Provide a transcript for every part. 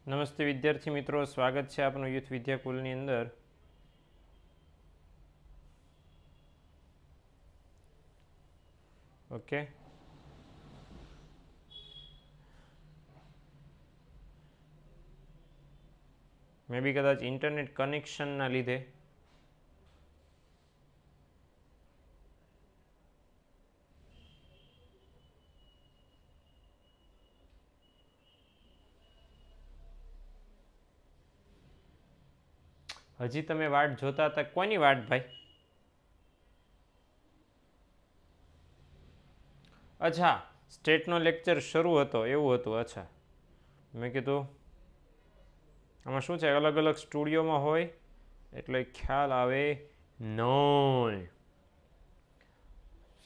નમસ્તે વિદ્યાર્થી મિત્રો, સ્વાગત છે આપનું યુથ વિદ્યાકુલની અંદર. ઓકે, મે બી કદાચ ઇન્ટરનેટ કનેક્શનના લીધે હજી તમે વાટ જોતા હતા. કોની વાટ ભાઈ? અચ્છા, સ્ટેટનો લેક્ચર શરૂ હતો એવું હતું. અચ્છા, મેં કીધું આમાં શું છે, અલગ અલગ સ્ટુડિયોમાં હોય એટલે ખ્યાલ આવે નહીં.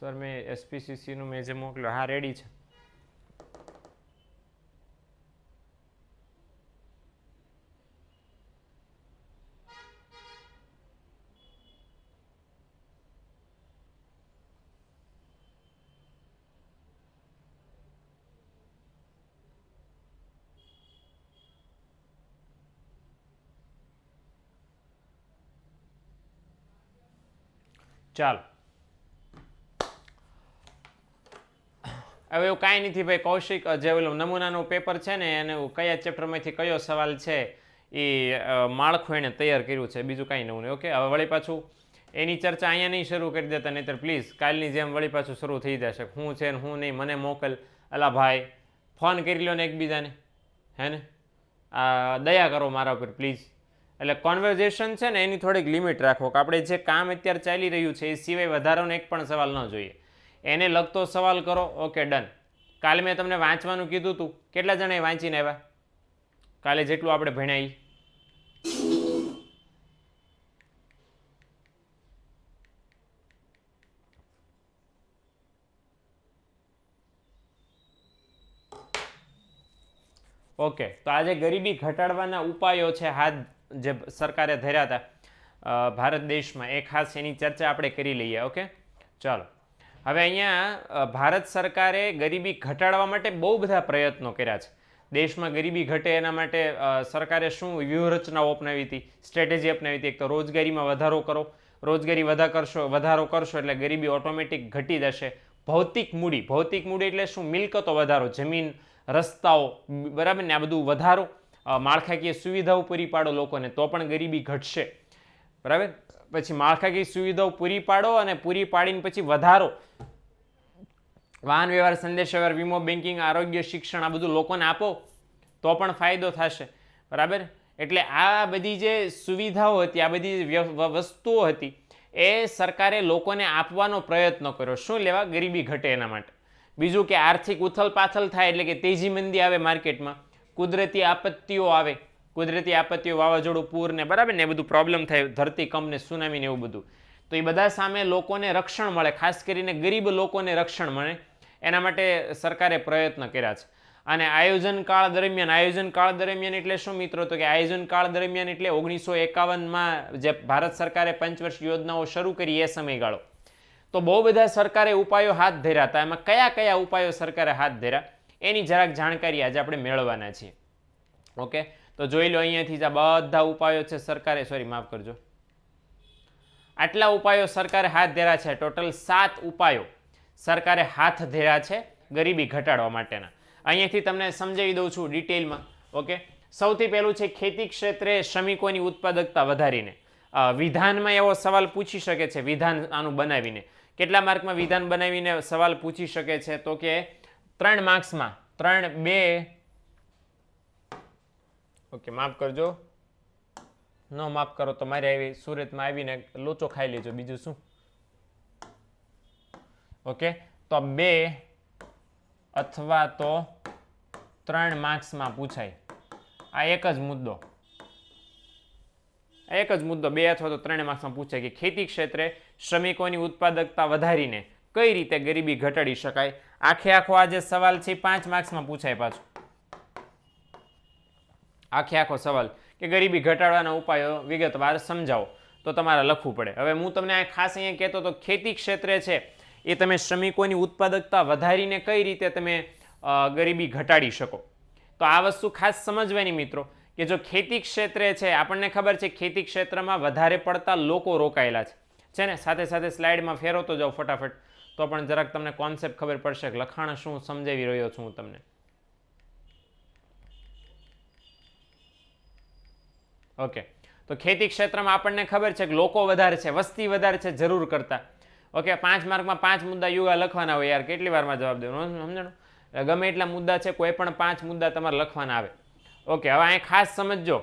સર મેં એસપીસીસીનું મેં જે મોકલ્યો, હા રેડી છે. ચાલો, હવે એવું કાંઈ નથી ભાઈ. કૌશિક જે ઓલું નમૂનાનું પેપર છે ને, એને કયા ચેપ્ટરમાંથી કયો સવાલ છે એ માળખું એણે તૈયાર કર્યું છે, બીજું કાંઈ નવું નહીં. ઓકે, હવે વળી પાછું એની ચર્ચા અહીંયા નહીં શરૂ કરી દેતા, નહીંતર પ્લીઝ કાલની જેમ વળી પાછું શરૂ થઈ જશે. હું છે ને હું નહીં, મને મોકલ. અલા ભાઈ, ફોન કરી લો ને એકબીજાને, હે ને? દયા કરો મારા ઉપર પ્લીઝ. એટલે કોન્વર્ઝેશન છે ને એની થોડીક લિમિટ રાખો, કે આપણે જે કામ અત્યારે ચાલી રહ્યું છે એ સિવાય વધારાનો એક પણ સવાલ ન જોઈએ. એને લગતો સવાલ કરો. Okay, done. કાલે મેં તમને વાંચવાનું કીધું હતું, કેટલા જણાએ વાંચીને આવ્યા કાલે જેટલું આપણે ભણ્યા? ઓકે, તો આજે ગરીબી ઘટાડવાના ઉપાયો છે હાથ જે સરકારે ધર્યા હતા ભારત દેશમાં, એ ખાસ એની ચર્ચા આપણે કરી લઈએ. ઓકે, ચાલો. હવે અહીંયા ભારત સરકારે ગરીબી ઘટાડવા માટે બહુ બધા પ્રયત્નો કર્યા છે. દેશમાં ગરીબી ઘટે એના માટે સરકારે શું વ્યૂહરચનાઓ અપનાવી હતી, સ્ટ્રેટેજી અપનાવી હતી? એક તો રોજગારીમાં વધારો કરો. રોજગારી વધારો કરશો એટલે ગરીબી ઓટોમેટિક ઘટી જશે. ભૌતિક મૂડી એટલે શું? મિલકતો વધારો, જમીન, રસ્તાઓ, બરાબર ને, આ બધું વધારો. માળખાકીય સુવિધાઓ પૂરી પાડો લોકોને, તો પણ ગરીબી ઘટશે, બરાબર. પછી માળખાકીય સુવિધાઓ પૂરી પાડો, અને પૂરી પાડીને પછી વધારો. વાહન વ્યવહાર, સંદેશાવ્યવહાર, વીમો, બેન્કિંગ, આરોગ્ય, શિક્ષણ, આ બધું લોકોને આપો તો પણ ફાયદો થશે, બરાબર. એટલે આ બધી જે સુવિધાઓ હતી, આ બધી વસ્તુઓ હતી, એ સરકારે લોકોને આપવાનો પ્રયત્ન કર્યો. શું લેવા? ગરીબી ઘટે એના માટે. બીજું કે આર્થિક ઉથલ પાથલ થાય, એટલે કે તેજી મંદી આવે માર્કેટમાં, કુદરતી આપત્તિઓ આવે, કુદરતી આપત્તિઓ, વાવાઝોડું, પૂર ને, બરાબર ને, એ બધું પ્રોબ્લેમ થાય, ધરતીકંપ ને, સુનામી ને એવું બધું. તો એ બધા સામે લોકોને રક્ષણ મળે, ખાસ કરીને ગરીબ લોકોને રક્ષણ મળે, એના માટે સરકારે પ્રયત્ન કર્યા છે. અને આયોજન કાળ દરમિયાન એટલે શું મિત્રો? તો કે આયોજન કાળ દરમિયાન એટલે 1951માં જે ભારત સરકારે પંચવર્ષ યોજનાઓ શરૂ કરી એ સમયગાળો. તો બહુ બધા સરકારે ઉપાયો હાથ ધર્યા હતા. એમાં કયા કયા ઉપાયો સરકારે હાથ ધર્યા એની જરાક જાણકારી આજે આપણે મેળવવાના છીએ. ઓકે, તો જોઈ લો, અહીંયાથી જ બધા ઉપાયો છે સરકારે, સોરી માફ કરજો, આટલા ઉપાયો સરકારે હાથ ધર્યા છે. ટોટલ 7 ઉપાયો સરકારે હાથ ધર્યા છે ગરીબી ઘટાડવા માટેના. અહીંયાથી તમને સમજાવી દઉં છું ડિટેલમાં. ઓકે, સૌથી પહેલું છે ખેતી ક્ષેત્રે શ્રમિકોની ઉત્પાદકતા વધારીને. વિધાનમાં એવો સવાલ પૂછી શકે છે, વિધાન આનું બનાવીને. કેટલા માર્કમાં વિધાન બનાવીને સવાલ પૂછી શકે છે? તો કે 3 માર્ક્સમાં, 3, 2, ઓકે માફ કરજો, ન માફ કરો તો મારે આવી સુરતમાં આવીને લોચો ખાઈ લેજો, બીજું શું. ઓકે, તો 2 અથવા તો 3 માર્ક્સમાં પૂછાય. આ એક જ મુદ્દો, 2 અથવા તો 3 માર્ક્સમાં પૂછાય કે ખેતી ક્ષેત્રે શ્રમિકોની ઉત્પાદકતા વધારીને કઈ રીતે ગરીબી ઘટાડી શકાય. આખો આ જે સવાલ છે 5 માર્ક્સમાં પૂછાય પાછો. આખો સવાલ કે ગરીબી ઘટાડવાના ઉપાયો વિગતવાર સમજાવો, તો તમારે લખવું પડે. હવે હું તમને ખાસ અહીંયા કહેતો તો ખેતી ક્ષેત્રે છે એ તમે શ્રમિકોની ઉત્પાદકતા વધારીને કઈ રીતે તમે ગરીબી ઘટાડી શકો. તો આ વસ્તુ ખાસ સમજવાની મિત્રો કે જો ખેતી ક્ષેત્રે છે, આપણને ખબર છે ખેતી ક્ષેત્રમાં વધારે પડતા લોકો રોકાયેલા છે ને. સાથે સાથે સ્લાઇડમાં ફેરવતો જાઓ ફટાફટ, તો પણ જરાક તમને કોન્સેપ્ટ ખબર પડશે કે લખાણ શું સમજાવી રહ્યો છું હું તમને. ઓકે, તો ખેતી ક્ષેત્રમાં આપણને ખબર છે કે લોકો વધારે છે, વસ્તી વધારે છે જરૂર કરતા. ઓકે, 5 માર્કમાં 5 મુદ્દા યુવા લખવાના હોય. યાર કેટલી વારમાં જવાબ દેવાનો, સમજણું? ગમે એટલા મુદ્દા છે, કોઈ પણ 5 મુદ્દા તમારે લખવાના આવે. ઓકે, હવે અહીં ખાસ સમજજો,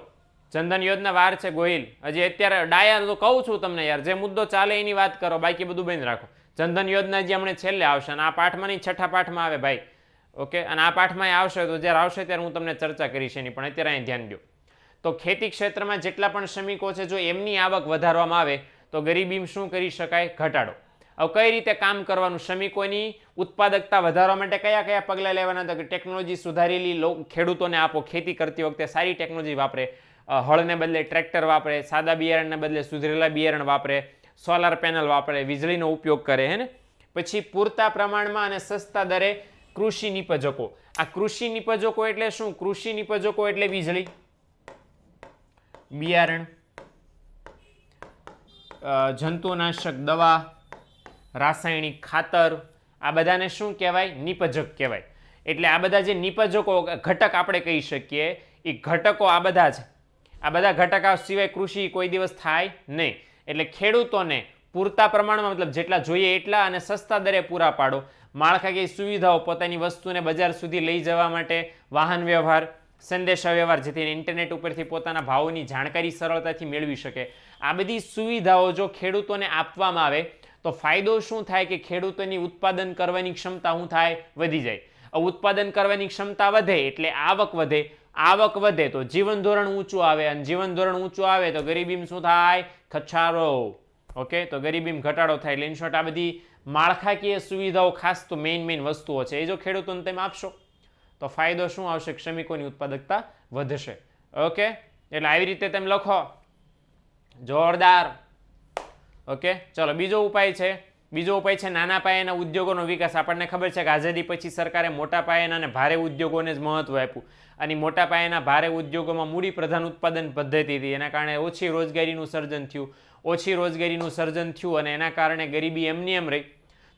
જનધન યોજના વાર છે ગોહિલ, હજી અત્યારે ડાયા તો કહું છું તમને યાર, જે મુદ્દો ચાલે એની વાત કરો, બાકી બધું બંધ રાખો. જનધન યોજના જે હમણાં છેલ્લે આવશે, અને આ પાઠમાં નહીં, છઠ્ઠા પાઠમાં આવે ભાઈ. ઓકે, અને આ પાઠમાં આવશે તો જ્યારે આવશે ત્યારે હું તમને ચર્ચા કરીશ એની, પણ અત્યારે અહીં ધ્યાન દો. તો ખેતી ક્ષેત્રમાં જેટલા પણ શ્રમિકો છે, જો એમની આવક વધારવામાં આવે તો ગરીબી શું કરી શકાય? ઘટાડો. હવે કઈ રીતે કામ કરવાનું? શ્રમિકોની ઉત્પાદકતા વધારવા માટે કયા કયા પગલાં લેવાના? તો કે ટેકનોલોજી સુધારેલી ખેડૂતોને આપો, ખેતી કરતી વખતે સારી ટેકનોલોજી વાપરે, હળને બદલે ટ્રેક્ટર વાપરે, સાદા બિયારણને બદલે સુધરેલા બિયારણ વાપરે, સોલાર પેનલ વાપરે, વીજળીનો ઉપયોગ કરે, હે ને. પછી પૂરતા પ્રમાણમાં અને સસ્તા દરે કૃષિ નિપજકો. આ કૃષિ નિપજકો એટલે શું? કૃષિ નિપજકો એટલે વીજળી, બિયારણ, જંતુનાશક દવા, રાસાયણિક ખાતર, આ બધાને શું કહેવાય? નિપજક કહેવાય. એટલે આ બધા જે નિપજકો ઘટક આપણે કહી શકીએ, એ ઘટકો આ બધા છે. આ બધા ઘટકા સિવાય કૃષિ કોઈ દિવસ થાય નહીં. એટલે ખેડૂતોને પૂરતા પ્રમાણમાં, મતલબ જેટલા જોઈએ એટલા અને સસ્તા દરે પૂરા પાડો. માળખાકીય સુવિધાઓ, પોતાની વસ્તુને બજાર સુધી લઈ જવા માટે વાહન વ્યવહાર, સંદેશા વ્યવહાર, જેથી ઇન્ટરનેટ ઉપરથી પોતાના ભાવોની જાણકારી સરળતાથી મેળવી શકે. આ બધી સુવિધાઓ જો ખેડૂતોને આપવામાં આવે તો ફાયદો શું થાય કે ખેડૂતોની ઉત્પાદન કરવાની ક્ષમતા શું થાય? વધી જાય. ઉત્પાદન કરવાની ક્ષમતા વધે એટલે આવક વધે, આવક વધે તો જીવન ધોરણ ઊંચું આવે, અને જીવન ધોરણ ઊંચું આવે તો ગરીબીમાં શું થાય? ઘટાડો. ઓકે, તો ગરીબીમાં ઘટાડો થાય. એટલે ઇન શોર્ટ આ બધી માળખાકીય સુવિધાઓ ખાસ તો મેઇન વસ્તુઓ છે, એ જો ખેડૂતોને તમે આપશો તો ફાયદો શું આવશે? શ્રમિકોની ઉત્પાદકતા વધશે. ઓકે, એટલે આવી રીતે તમે લખો, જોરદાર. ઓકે, ચલો બીજો ઉપાય છે નાના પાયાના ઉદ્યોગોનો વિકાસ. આપણને ખબર છે કે આઝાદી પછી સરકારે મોટા પાયાના અને ભારે ઉદ્યોગોને જ મહત્વ આપ્યું, અને મોટા પાયાના ભારે ઉદ્યોગોમાં મૂડી પ્રધાન ઉત્પાદન પદ્ધતિ હતી. એના કારણે ઓછી રોજગારીનું સર્જન થયું, અને એના કારણે ગરીબી એમની એમ રહી.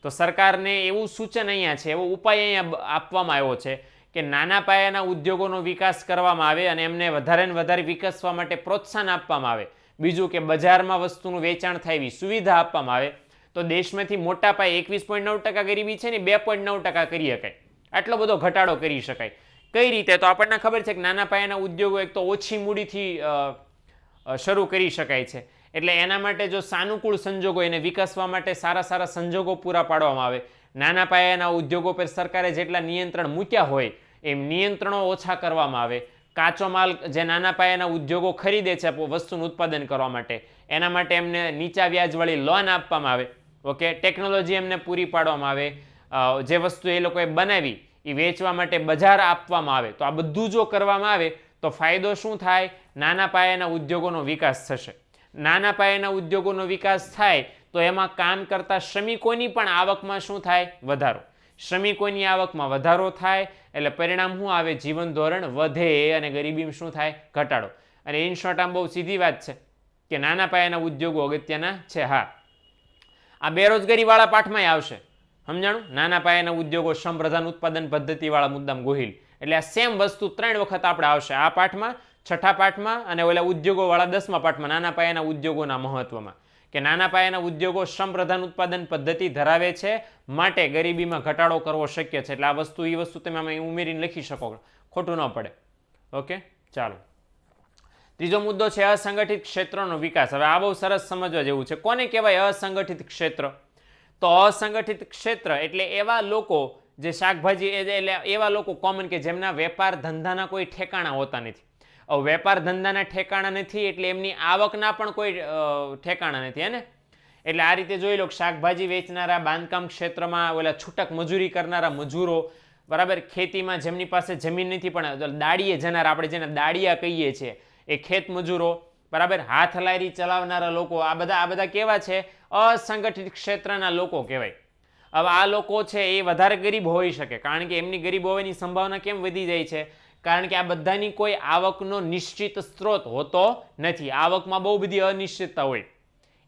તો સરકારને એવું સૂચન અહીંયા છે, એવો ઉપાય અહીંયા આપવામાં આવ્યો છે કે નાના પાયાના ઉદ્યોગોનો વિકાસ કરવામાં આવે અને એમને વધારે ને વધારે વિકસવા માટે પ્રોત્સાહન આપવામાં આવે. બીજું કે બજારમાં વસ્તુનું વેચાણ થાય એવી સુવિધા આપવામાં આવે તો દેશમાંથી મોટા પાયે 21.9% ગરીબી છે ને 2.9% કરી શકાય. આટલો બધો ઘટાડો કરી શકાય. કઈ રીતે? તો આપણને ખબર છે કે નાના પાયાના ઉદ્યોગો એક તો ઓછી મૂડીથી શરૂ કરી શકાય છે. એટલે એના માટે જો સાનુકૂળ સંજોગો, એને વિકસવા માટે સારા સંજોગો પૂરા પાડવામાં આવે. નાના પાયાના ઉદ્યોગો પર સરકારે જેટલા નિયંત્રણ મૂક્યા હોય એમ નિયંત્રણો ઓછા કરવામાં આવે. કાચો માલ જે નાના પાયાના ઉદ્યોગો ખરીદે છે વસ્તુનું ઉત્પાદન કરવા માટે, એના માટે એમને નીચા વ્યાજવાળી લોન આપવામાં આવે. ઓકે, ટેકનોલોજી એમને પૂરી પાડવામાં આવે. જે વસ્તુ એ લોકોએ બનાવી એ વેચવા માટે બજાર આપવામાં આવે. તો આ બધું જો કરવામાં આવે તો ફાયદો શું થાય? નાના પાયાના ઉદ્યોગોનો વિકાસ થશે. નાના પાયાના ઉદ્યોગોનો વિકાસ થાય તો એમાં કામ કરતા શ્રમિકોની પણ આવકમાં શું થાય? વધારો. શ્રમિકોની આવકમાં વધારો થાય એટલે પરિણામ શું આવે? જીવન ધોરણ વધે અને ગરીબીમાં શું થાય? ઘટાડો. અને ઇન શોર્ટ આમ બહુ સીધી વાત છે કે નાના પાયાના ઉદ્યોગો અગત્યના છે. હા, આ બેરોજગારી વાળા પાઠમાં આવશે, સમજાણું? નાના પાયાના ઉદ્યોગો, શ્રમ પ્રધાન ઉત્પાદન પદ્ધતિ વાળા મુદ્દામાં ગોહિલ. એટલે આ સેમ વસ્તુ 3 વખત આપણે આવશે, આ પાઠમાં, છઠ્ઠા પાઠમાં અને ઓલા ઉદ્યોગો વાળા 10મા પાઠમાં. નાના પાયાના ઉદ્યોગોના મહત્વમાં કે નાના પાયાના ઉદ્યોગો શ્રમ પ્રધાન ઉત્પાદન પદ્ધતિ ધરાવે છે માટે ગરીબીમાં ઘટાડો કરવો શક્ય છે. એટલે આ વસ્તુ એ વસ્તુ તમે આમાં ઉમેરીને લખી શકો, ખોટું ન પડે. ઓકે, ચાલો. ત્રીજો મુદ્દો છે અસંગઠિત ક્ષેત્રનો વિકાસ. હવે આ બહુ સરસ સમજવા જેવું છે. કોને કહેવાય અસંગઠિત ક્ષેત્ર? તો અસંગઠિત ક્ષેત્ર એટલે એવા લોકો જે શાકભાજી, એટલે એવા લોકો કોમન કે જેમના વેપાર ધંધાના કોઈ ઠેકાણા હોતા નથી. વેપાર ધંધાના ઠેકાણા નથી એટલે એમની આવકના પણ કોઈ ઠેકાણા નથી, હે ને? એટલે આ રીતે જોઈ લો, શાકભાજી વેચનારા, બાંધકામ ક્ષેત્રમાં ઓલા છૂટક મજૂરી કરનારા મજૂરો, બરાબર, ખેતીમાં જેમની પાસે જમીન નથી પણ દાડીએ જનાર, આપણે જેને દાડિયા કહીએ છીએ, એ ખેત મજૂરો, બરાબર, હાથ લારી ચલાવનારા લોકો, આ બધા કેવા છે? અસંગઠિત ક્ષેત્રના લોકો કહેવાય. હવે આ લોકો છે એ વધારે ગરીબ હોઈ શકે, કારણ કે એમની ગરીબ હોવાની સંભાવના કેમ વધી જાય છે? કારણ કે આ બધાની કોઈ આવકનો નિશ્ચિત સ્ત્રોત હોતો નથી. આવકમાં બહુ બધી અનિશ્ચિતતા હોય,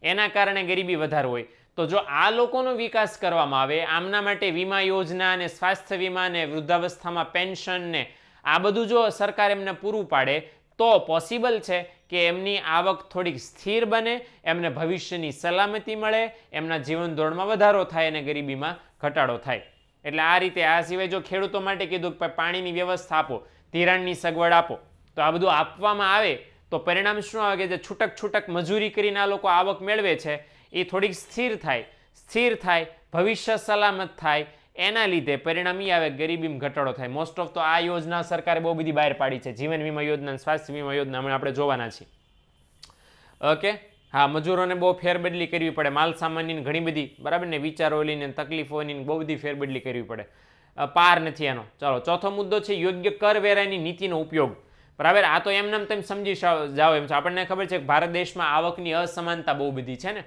એના કારણે ગરીબી વધારે હોય. તો જો આ લોકોનો વિકાસ કરવામાં આવે, આમના માટે વીમા યોજના અને સ્વાસ્થ્ય વીમા ને વૃદ્ધાવસ્થામાં પેન્શન ને આ બધું જો સરકાર એમને પૂરું પાડે તો પોસિબલ છે કે એમની આવક થોડીક સ્થિર બને, એમને ભવિષ્યની સલામતી મળે, એમના જીવન ધોરણમાં વધારો થાય અને ગરીબીમાં ઘટાડો થાય. એટલે આ રીતે, આ સિવાય જો ખેડૂતો માટે કીધું કે પાણીની વ્યવસ્થા આપો, ધિરાણની સગવડ આપો, તો આ બધું આપવામાં આવે તો પરિણામ શું આવે કે જે છૂટક મજૂરી કરીને આ લોકો આવક મેળવે છે એ થોડીક સ્થિર થાય, ભવિષ્ય સલામત થાય. એના લીધે પરિણામ એ આવે ગરીબીમાં ઘટાડો થાય. મોસ્ટ ઓફ તો આ યોજના સરકારે બહુ બધી બહાર પાડી છે, જીવન વીમા યોજના, સ્વાસ્થ્ય વીમા યોજના હમણાં આપણે જોવાના છીએ. ઓકે, હા, મજૂરોને બહુ ફેરબદલી કરવી પડે, માલ સામાનની ઘણી બધી, બરાબર ને, વિચારોની ને તકલીફોની બહુ બધી ફેરબદલી કરવી પડે, પાર નથી એનો. ચાલો, ચોથો મુદ્દો છે યોગ્ય કરવેરાની નીતિનો ઉપયોગ. બરાબર, આ તો એમને તમે સમજી જાઓ એમ છે. આપણને ખબર છે કે ભારત દેશમાં આવકની અસમાનતા બહુ બધી છે ને,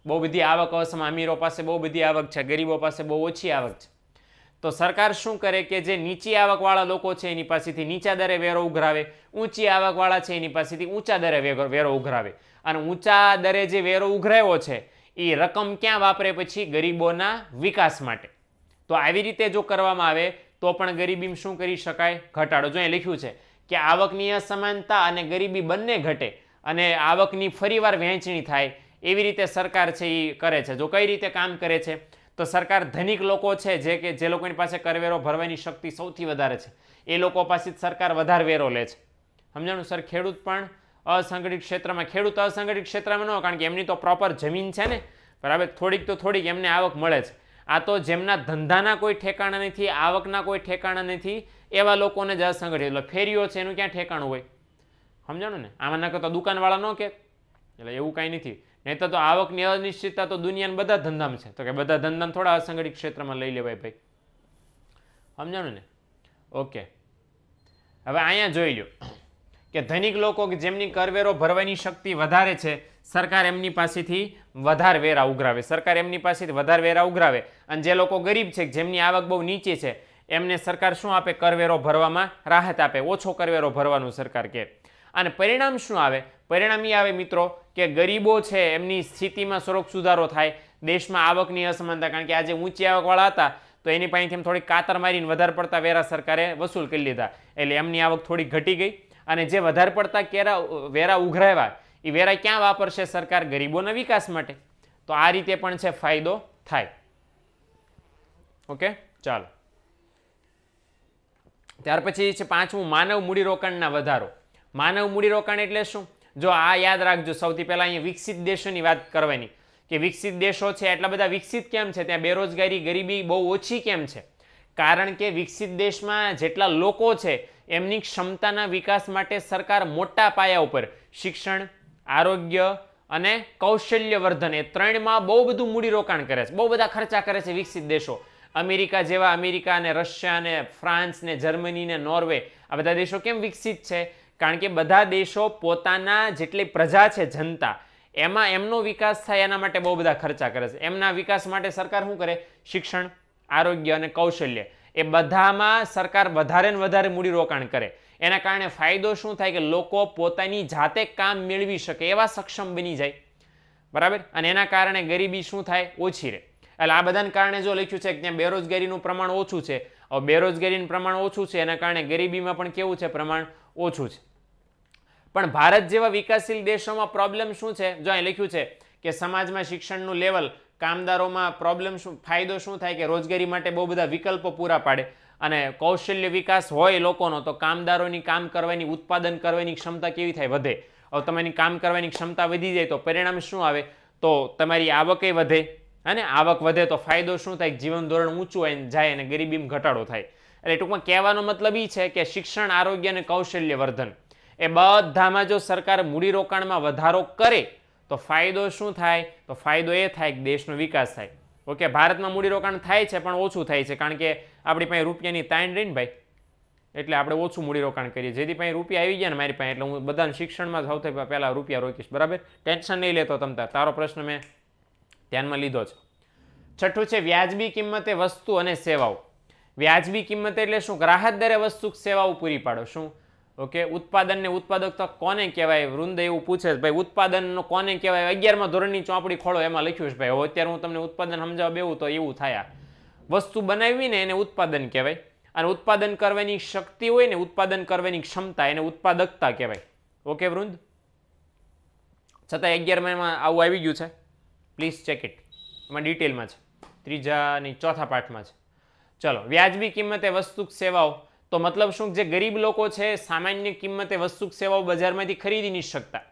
બહુ બધી આવક અસમાન, અમીરો પાસે બહુ બધી આવક છે, ગરીબો પાસે બહુ ઓછી આવક છે. તો સરકાર શું કરે કે જે નીચી આવકવાળા લોકો છે એની પાસેથી નીચા દરે વેરો ઉઘરાવે, ઊંચી આવકવાળા છે એની પાસેથી ઊંચા દરે વેરો ઉઘરાવે, અને ઊંચા દરે જે વેરો ઉઘરાવ્યો છે એ રકમ ક્યાં વાપરે? પછી ગરીબોના વિકાસ માટે. તો આવી રીતે જો કરવામાં આવે તો પણ ગરીબીમાં શું કરી શકાય? ઘટાડો. જો અહીં લખ્યું છે કે આવકની અસમાનતા અને ગરીબી બંને ઘટે અને આવકની ફરીવાર વહેંચણી થાય, એવી રીતે સરકાર છે એ કરે છે. જો કઈ રીતે કામ કરે છે? તો સરકાર ધનિક લોકો છે જે લોકોની પાસે કરવેરો ભરવાની શક્તિ સૌથી વધારે છે, એ લોકો પાસે સરકાર વધારે વેરો લે છે. સમજાણું સર? ખેડૂત પણ અસંગઠિત ક્ષેત્રમાં, ખેડૂત અસંગઠિત ક્ષેત્રમાં ન, કારણ કે એમની તો પ્રોપર જમીન છે ને, બરાબર, થોડીક એમને આવક મળે છે. આ તો જેમના ધંધાના કોઈ ઠેકાણા નથી, આવકના કોઈ ઠેકાણા નથી, એવા લોકોને જ અસંગઠિત. એટલે ફેરીઓ છે એનું ક્યાં ઠેકાણું હોય? સમજાણું ને? આમાં ના કરતા દુકાનવાળા ન કે, એટલે એવું કાંઈ નથી. નહીં તો આવકની અનિશ્ચિતતા તો દુનિયાના બધા ધંધામાં છે, તો કે બધા ધંધાને થોડા અસંગઠિત ક્ષેત્રમાં લઈ લેવાય ભાઈ. સમજાણું ને? ઓકે, હવે અહીંયા જોઈ લો કે ધનિક લોકો કે જેમની કરવેરો ભરવાની શક્તિ વધારે છે, સરકાર એમની પાસેથી વધારે વેરા ઉઘરાવે, અને જે લોકો ગરીબ છે, જેમની આવક બહુ નીચે છે, એમને સરકાર શું આપે? કરવેરો ભરવામાં રાહત આપે, ઓછો કરવેરો ભરવાનું સરકાર કહે. અને પરિણામ શું આવે? પરિણામ એ આવે મિત્રો કે ગરીબો છે એમની સ્થિતિમાં થોડોક સુધારો થાય, દેશમાં આવકની અસમાનતા, કારણ કે આજે ઊંચી આવકવાળા હતા તો એની પાસેથી થોડીક કાતર મારીને વધારે પડતા વેરા સરકારે વસૂલ કરી લીધા, એટલે એમની આવક થોડી ઘટી ગઈ. અને જે વધારે પડતા વેરા ઉઘરાવ્યા એ વેરા ક્યાં વાપરશે સરકાર? ગરીબોના વિકાસ માટે. તો આ રીતે પણ છે ફાયદો થાય. ઓકે, ચાલો. ત્યાર પછી છે પાંચમું, માનવ મૂડીરોકાણના વધારો. માનવ મૂડીરોકાણ એટલે શું? જો આ યાદ રાખજો, સૌથી પહેલા અહીંયા વિકસિત દેશોની વાત કરવાની, કે વિકસિત દેશો છે એટલા બધા વિકસિત કેમ છે? ત્યાં બેરોજગારી, ગરીબી બહુ ઓછી કેમ છે? કારણ કે વિકસિત દેશમાં જેટલા લોકો છે એમની ક્ષમતાના વિકાસ માટે સરકાર મોટા પાયા ઉપર શિક્ષણ, આરોગ્ય અને કૌશલ્યવર્ધન, એ ત્રણમાં બહુ બધું મૂડીરોકાણ કરે છે, બહુ બધા ખર્ચા કરે છે વિકસિત દેશો. અમેરિકા જેવા, અમેરિકા ને રશિયા ને ફ્રાન્સ ને જર્મની ને નોર્વે, આ બધા દેશો કેમ વિકસિત છે? કારણ કે બધા દેશો પોતાના જેટલી પ્રજા છે, જનતા, એમાં એમનો વિકાસ થાય એના માટે બહુ બધા ખર્ચા કરે છે. એમના વિકાસ માટે સરકાર શું કરે? શિક્ષણ, આરોગ્ય અને કૌશલ્ય, એ બધામાં સરકાર વધારે ને વધારે મૂડીરોકાણ કરે. એના કારણે ફાયદો શું થાય? કે લોકો પોતાની જાતે કામ મેળવી શકે એવા સક્ષમ બની જાય, બરાબર. અને એના કારણે ગરીબી શું થાય? ઓછી રહે. એટલે આ બધાને કારણે જો લખ્યું છે કે ત્યાં બેરોજગારીનું પ્રમાણ ઓછું છે, હવે બેરોજગારીનું પ્રમાણ ઓછું છે એના કારણે ગરીબીમાં પણ કેવું છે? પ્રમાણ ઓછું છે. પણ ભારત જેવા વિકાસશીલ દેશોમાં પ્રોબ્લેમ શું છે? જો અહીં લખ્યું છે કે સમાજમાં શિક્ષણનું લેવલ, કામદારોમાં પ્રોબ્લેમ શું? ફાયદો શું થાય? કે રોજગારી માટે બહુ બધા વિકલ્પો પૂરા પાડે, અને કૌશલ્ય વિકાસ હોય લોકોનો તો કામદારોની કામ કરવાની, ઉત્પાદન કરવાની ક્ષમતા કેવી થાય? વધે. હવે તમારી કામ કરવાની ક્ષમતા વધી જાય તો પરિણામ શું આવે? તો તમારી આવકે વધે, અને આવક વધે તો ફાયદો શું થાય? જીવન ધોરણ ઊંચું જાય અને ગરીબીમાં ઘટાડો થાય. એટલે ટૂંકમાં કહેવાનો મતલબ એ છે કે શિક્ષણ, આરોગ્ય અને કૌશલ્યવર્ધન, એ બધામાં જો સરકાર મૂડીરોકાણમાં વધારો કરે તો ફાયદો શું થાય? તો ફાયદો એ થાય કે દેશનો વિકાસ થાય. ઓકે, ભારતમાં મૂડીરોકાણ થાય છે પણ ઓછું થાય છે, કારણ કે આપણી પાસે રૂપિયાની તાણ રહી ને ભાઈ, એટલે આપણે ઓછું મૂડીરોકાણ કરીએ. જેથી પાસે રૂપિયા આવી ગયા ને મારી પાસે, એટલે હું બધાને શિક્ષણમાં સૌથી પહેલાં રૂપિયા રોકીશ, બરાબર. ટેન્શન નહીં લેતો તમ તારો પ્રશ્ન મેં ધ્યાનમાં લીધો છે. છઠ્ઠું છે વ્યાજબી કિંમતે વસ્તુ અને સેવાઓ. વ્યાજબી કિંમત એટલે શું? રાહત દરે વસ્તુ સેવાઓ પૂરી પાડો. શું? ઓકે, ઉત્પાદન ને ઉત્પાદકતા કોને કહેવાય? વૃંદ એવું પૂછે છે ભાઈ, ઉત્પાદનનો કોને કહેવાય? 11મા ધોરણની ચોપડી ખોલો, એમાં લખ્યું છે ભાઈ. હવે અત્યારે હું તમને ઉત્પાદન સમજાવવા બેવું તો એવું થાય. વસ્તુ બનાવી ને એને ઉત્પાદન કહેવાય, અને ઉત્પાદન કરવાની શક્તિ હોય ને, ઉત્પાદન કરવાની ક્ષમતા, એને ઉત્પાદકતા કહેવાય. ઓકે વૃંદ, છતાં 11મા આવું આવી ગયું છે, પ્લીઝ ચેક ઇટ, એમાં ડિટેલમાં છે, ત્રીજાની ચોથા પાઠમાં છે. ચલો, વ્યાજબી કિંમતે વસ્તુ સેવાઓ, તો મતલબ શું? જે ગરીબ લોકો છે સામાન્ય કિંમતે વસ્તુ સેવાઓ બજારમાંથી ખરીદી નથી શકતા.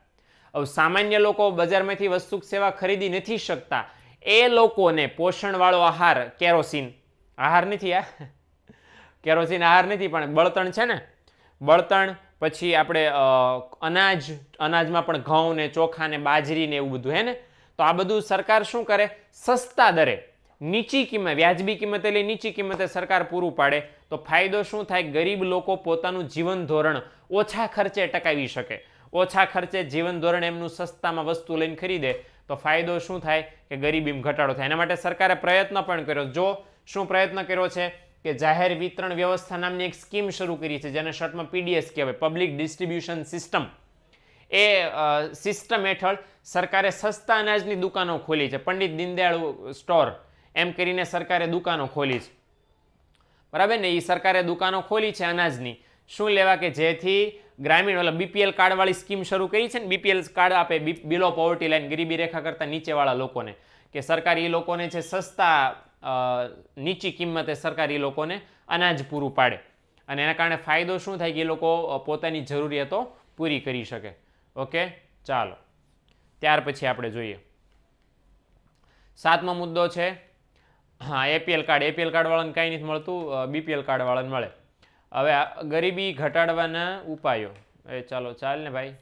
હવે સામાન્ય લોકો બજારમાંથી વસ્તુ સેવા ખરીદી નથી શકતા, એ લોકોને પોષણવાળો આહાર, કેરોસીન આહાર નથી, કેરોસીન આહાર નથી, પણ બળતણ છે ને, બળતણ, પછી આપણે અનાજમાં પણ ઘઉં ને ચોખા ને બાજરી ને એવું બધું, હે ને? તો આ બધું સરકાર શું કરે? સસ્તા દરે, નીચી કિંમત, વ્યાજબી કિંમત એટલે નીચી કિંમતે સરકાર પૂરું પાડે. તો ફાયદો શું થાય? ગરીબ લોકો પોતાનું જીવન ધોરણ ઓછા ખર્ચે ટકાવી શકે. ઓછા ખર્ચે જીવન ધોરણ એમનું સસ્તામાં વસ્તુ લઈને ખરીદે તો ફાયદો શું થાય? કે ગરીબીમાં ઘટાડો થાય. એના માટે સરકારે પ્રયત્ન પણ કર્યો. જો શું પ્રયત્ન કર્યો છે? કે જાહેર વિતરણ વ્યવસ્થા નામની એક સ્કીમ શરૂ કરી છે, જેને શોર્ટમાં PDS કહેવાય, પબ્લિક ડિસ્ટ્રીબ્યુશન સિસ્ટમ. એ સિસ્ટમ હેઠળ સરકારે સસ્તા અનાજની દુકાનો ખોલી છે. પંડિત દીનદયાળ સ્ટોર એમ કરીને સરકારે દુકાનો ખોલી છે, બરાબર ને? એ સરકારે દુકાનો ખોલી છે અનાજની. શું લેવા? કે જેથી ગ્રામીણ, ઓલા BPL કાર્ડવાળી સ્કીમ શરૂ કરી છે ને, BPL કાર્ડ આપે, બિલો પોવર્ટી લાઈન, ગરીબી રેખા કરતાં નીચેવાળા લોકોને, કે સરકાર એ લોકોને છે સસ્તા નીચી કિંમતે સરકાર એ લોકોને અનાજ પૂરું પાડે, અને એના કારણે ફાયદો શું થાય? કે એ લોકો પોતાની જરૂરિયાતો પૂરી કરી શકે. ઓકે, ચાલો, ત્યાર પછી આપણે જોઈએ 7મો મુદ્દો છે, હા, APL કાર્ડ. APL કાર્ડવાળાને કાંઈ નથી મળતું, BPL કાર્ડવાળાને મળે. હવે ગરીબી ઘટાડવાના ઉપાયો, ચાલો ચાલ ને ભાઈ.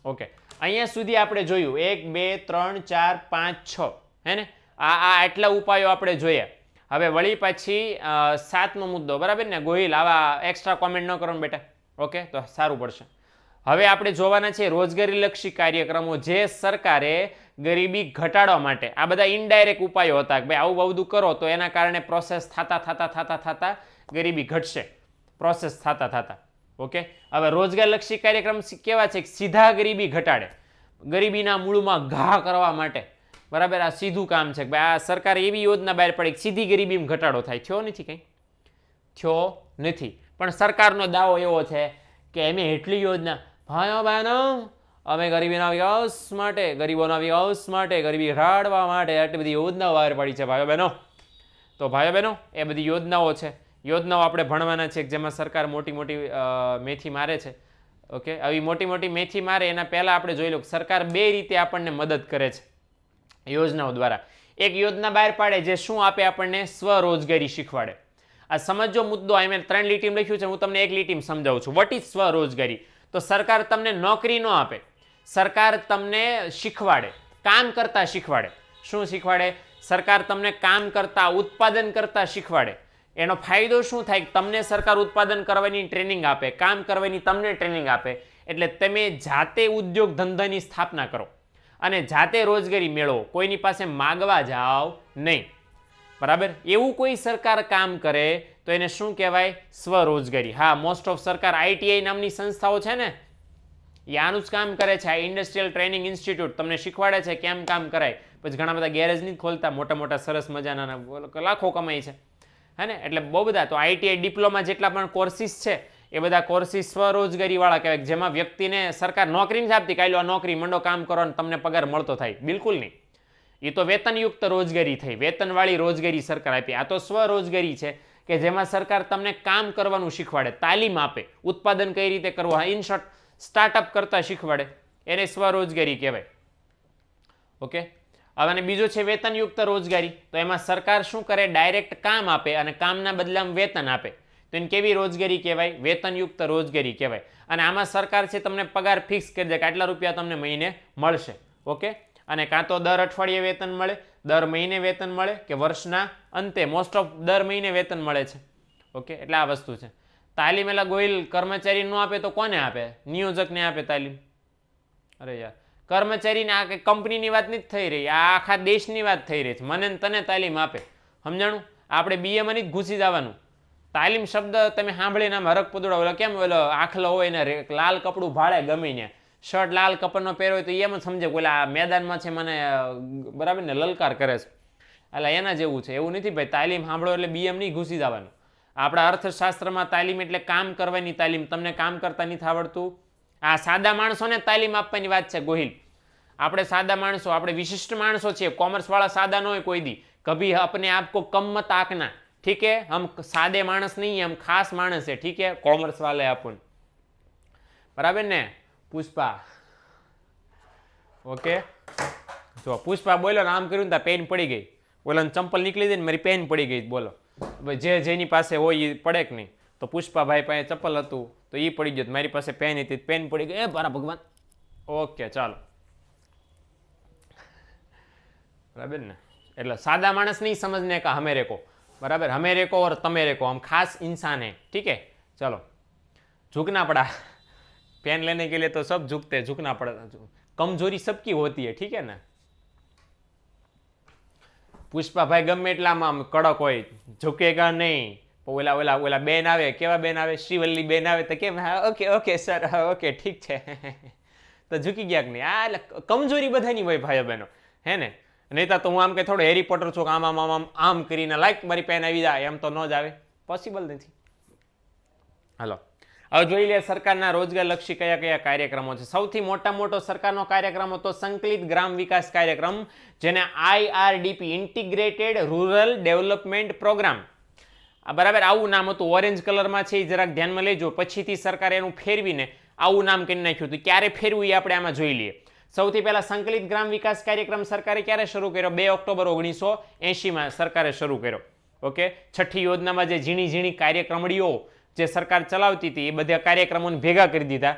ઓકે, અહીંયા સુધી આપણે જોયું 1 2 3 4 5 6, હે ને? આ આટલા ઉપાયો આપણે જોયા. હવે વળી પછી 7મો મુદ્દો, બરાબર ને? ગોહિલ, આવા એક્સ્ટ્રા કોમેન્ટ ન કરો ને બેટા, ઓકે? તો સારું પડશે. હવે આપણે જોવાના છે રોજગારીલક્ષી કાર્યક્રમો, જે સરકારે ગરીબી ઘટાડવા માટે, આ બધા ઇનડાયરેક્ટ ઉપાયો હતા કે ભાઈ આવું બધું કરો તો એના કારણે પ્રોસેસ થતા ગરીબી ઘટશે, પ્રોસેસ થતા. ઓકે, હવે રોજગારલક્ષી કાર્યક્રમ કેવા છે? સીધા ગરીબી ઘટાડે, ગરીબીના મૂળમાં ઘા કરવા માટે, બરાબર? આ સીધું કામ છે કે ભાઈ આ સરકારે એવી યોજના બહાર પાડી સીધી ગરીબીમાં ઘટાડો થાય. થયો નથી, કંઈ થયો નથી, પણ સરકારનો દાવો એવો છે કે એમ એટલી યોજના, ભાઈઓ બહેનો, અમે ગરીબીના વિકાસ માટે, ગરીબોના વિકાસ માટે, ગરીબી ઘટાડવા માટે આટલી બધી યોજનાઓ બહાર પાડી છે ભાઈઓ બહેનો. તો ભાઈઓ બહેનો, એ બધી યોજનાઓ છે, યોજનાઓ આપણે ભણવાના છે, જેમાં સરકાર મોટી મોટી મેથી મારે છે. ઓકે, આવી મોટી મોટી મેથી મારે એના પહેલાં આપણે જોઈ લો સરકાર બે રીતે આપણને મદદ કરે છે યોજનાઓ દ્વારા. એક યોજના બહાર પાડે જે શું આપે? આપણને સ્વરોજગારી શીખવાડે. આ સમજો મુદ્દો, અહીં મેં 3 લીટીમાં લખ્યું છે, હું તમને 1 લીટીમાં સમજાવું છું. વોટ ઇઝ સ્વરોજગારી? તો સરકાર તમને નોકરી ન આપે, સરકાર તમને શીખવાડે, કામ કરતા શીખવાડે. શું શીખવાડે? સરકાર તમને કામ કરતા, ઉત્પાદન કરતા શીખવાડે. એનો ફાયદો શું થાય? તમને સરકાર ઉત્પાદન કરવાની ટ્રેનિંગ આપે, કામ કરવાની તમને ટ્રેનિંગ આપે, એટલે તમે જાતે ઉદ્યોગ ધંધાની સ્થાપના કરો અને જાતે રોજગારી મેળવો, કોઈની પાસે માગવા જાઓ નહીં, બરાબર? એવું કોઈ સરકાર કામ કરે તો એને શું કહેવાય? સ્વરોજગારી. હા, મોસ્ટ ઓફ સરકાર ITI નામની સંસ્થાઓ છે ને, એ આનું જ કામ કરે છે. આ ઇન્ડસ્ટ્રીયલ ટ્રેનિંગ ઇન્સ્ટિટ્યૂટ તમને શીખવાડે છે કેમ કામ કરાય. પછી ઘણા બધા ગેરેજ નહીં ખોલતા, મોટા મોટા સરસ મજાના, લાખો કમાય છે, હે ને? એટલે બહુ બધા. તો ITI ડિપ્લોમા જેટલા પણ કોર્સિસ છે એ બધા કોર્સિસ સ્વરોજગારીવાળા કહેવાય, જેમાં વ્યક્તિને સરકાર નોકરી નથી આપતી, કાંઈ લો આ નોકરી મંડો કામ કરો અને તમને પગાર મળતો થાય, બિલકુલ નહીં. એ તો વેતનયુક્ત રોજગારી થઈ, વેતનવાળી રોજગારી સરકાર આપી. આ તો સ્વરોજગારી છે કે જેમાં સરકાર તમને કામ કરવાનું શીખવાડે, તાલીમ આપે, ઉત્પાદન કઈ રીતે કરવું, ઇન શોર્ટ સ્ટાર્ટઅપ કરતા શીખવાડે, એને સ્વરોજગારી કહેવાય. ઓકે, હવે અને બીજો છે વેતનયુક્ત રોજગારી. તો એમાં સરકાર શું કરે? ડાયરેક્ટ કામ આપે અને કામના બદલામાં વેતન આપે. તો એને કેવી રોજગારી કહેવાય? વેતનયુક્ત રોજગારી કહેવાય. અને આમાં સરકાર છે તમને પગાર ફિક્સ કરી દે કે આટલા રૂપિયા તમને મહિને મળશે. ઓકે, અને કાં તો દર અઠવાડિયે વેતન મળે, દર મહિને વેતન મળે, કે વર્ષના અંતે, મોસ્ટ ઓફ દર મહિને વેતન મળે છે. ઓકે, એટલે આ વસ્તુ છે. તાલીમ એટલે ગોહિલ કર્મચારી ન આપે તો કોને આપે? નિયોજકને આપે તાલીમ. અરે યાર, કર્મચારીને આ કંપનીની વાત નથી થઈ રહી, આ આખા દેશની વાત થઈ રહી છે. મને તને તાલીમ આપે, સમજાણું? આપણે બીએમાં જ ઘૂસી જવાનું. તાલીમ શબ્દ તમે સાંભળીને આમ હરક પુદડો, ઓલો કેમ ઓલો આખલો હોય ને લાલ કપડું ભાડે ગમે ને, શર્ટ લાલ કપડનો પહેરો હોય તો એમ જ સમજે ઓલા આ મેદાનમાં છે મને બરાબર ને લલકાર કરે છે, એટલે એના જેવું છે. એવું નથી ભાઈ, તાલીમ સાંભળો એટલે બીએમ નહીં ઘૂસી જવાનું. આપણા અર્થશાસ્ત્રમાં તાલીમ એટલે કામ કરવાની તાલીમ. તમને કામ કરતા નથી આવડતું, આ સાદા માણસોને તાલીમ આપવાની વાત છે ગોહિલ. આપણે સાદા માણસો, આપણે વિશિષ્ટ માણસો છીએ. કોમર્સવાળા સાદા ન હોય કોઈ દી, કભી अपने आप को कम मत आंकना, ठीक है? हम सादे मानस नहीं, हम खास मानस है, ठीक है? कॉमर्स वाले अपन, बराबर ने? पुष्पा, ओके. જો પુષ્પા બોલો ને આમ કર્યું ને પેન પડી ગઈ, બોલો ચંપલ નીકળી દે ને મારી પેન પડી ગઈ. બોલો જે જેની પાસે હોય એ પડે કે નહીં? તો પુષ્પાભાઈ પાસે ચપ્પલ હતું તો એ પડી ગયો, મારી પાસે પેન હતી પેન પડી ગઈ. એ મારા ભગવાન. ઓકે ચાલો, બરાબર ને? એટલે સાदा मानस नहीं समझने का हमें रेको, बराबर? हमें रेको और तमे रेको, हम खास इंसान हैं, ठीक है? चलो, झुकना पड़ा. पेन लेने के लिए तो सब झुकते, झुकना पड़ा. कमजोरी सबकी होती है, ठीक है ना? पुष्पा भाई गમે એટલામાં કડક હોય, ઝુકેગા નહીં. ઓલા ઓલા ઓલા બેન આવે, કેવા બેન આવે? શ્રીવલ્લી બેન આવે તો કેમ? હા ઓકે ઓકે સર, હા ઓકે ઠીક છે. તો ઝૂકી ગયા કે નહીં? આ એટલે કમજોરી બધાની હોય ભાઈઓ બહેનો, હે ને? નહીં તો હું આમ કે થોડો હેરી પોટર છું, આમ આમ આમ આમ કરીને લાઈક મારી પેન આવી જાય, એમ તો ન જ આવે, પોસિબલ નથી. હાલો, હવે જોઈ લે સરકારના રોજગારલક્ષી કયા કયા કાર્યક્રમો છે. સૌથી મોટો સરકારનો કાર્યક્રમ હતો સંકલિત ગ્રામ વિકાસ કાર્યક્રમ, જેને IRDP integrated rural development programme, બરાબર આવું નામ હતું. ઓરેન્જ કલરમાં છે, એ જરાક ધ્યાનમાં લેજો. પછીથી સરકારે એનું ફેરવીને આવું નામ કરી નાખ્યું હતું. ક્યારે ફેરવું એ આપણે આમાં જોઈ લઈએ. સૌથી પહેલા સંકલિત ગ્રામ વિકાસ કાર્યક્રમ સરકારે ક્યારે શરૂ કર્યો? 2 ઓક્ટોબર 1980માં સરકારે શરૂ કર્યો. ઓકે, છઠ્ઠી યોજનામાં જે ઝીણી ઝીણી કાર્યક્રમણીઓ જે સરકાર ચલાવતી હતી એ બધા કાર્યક્રમોને ભેગા કરી દીધા.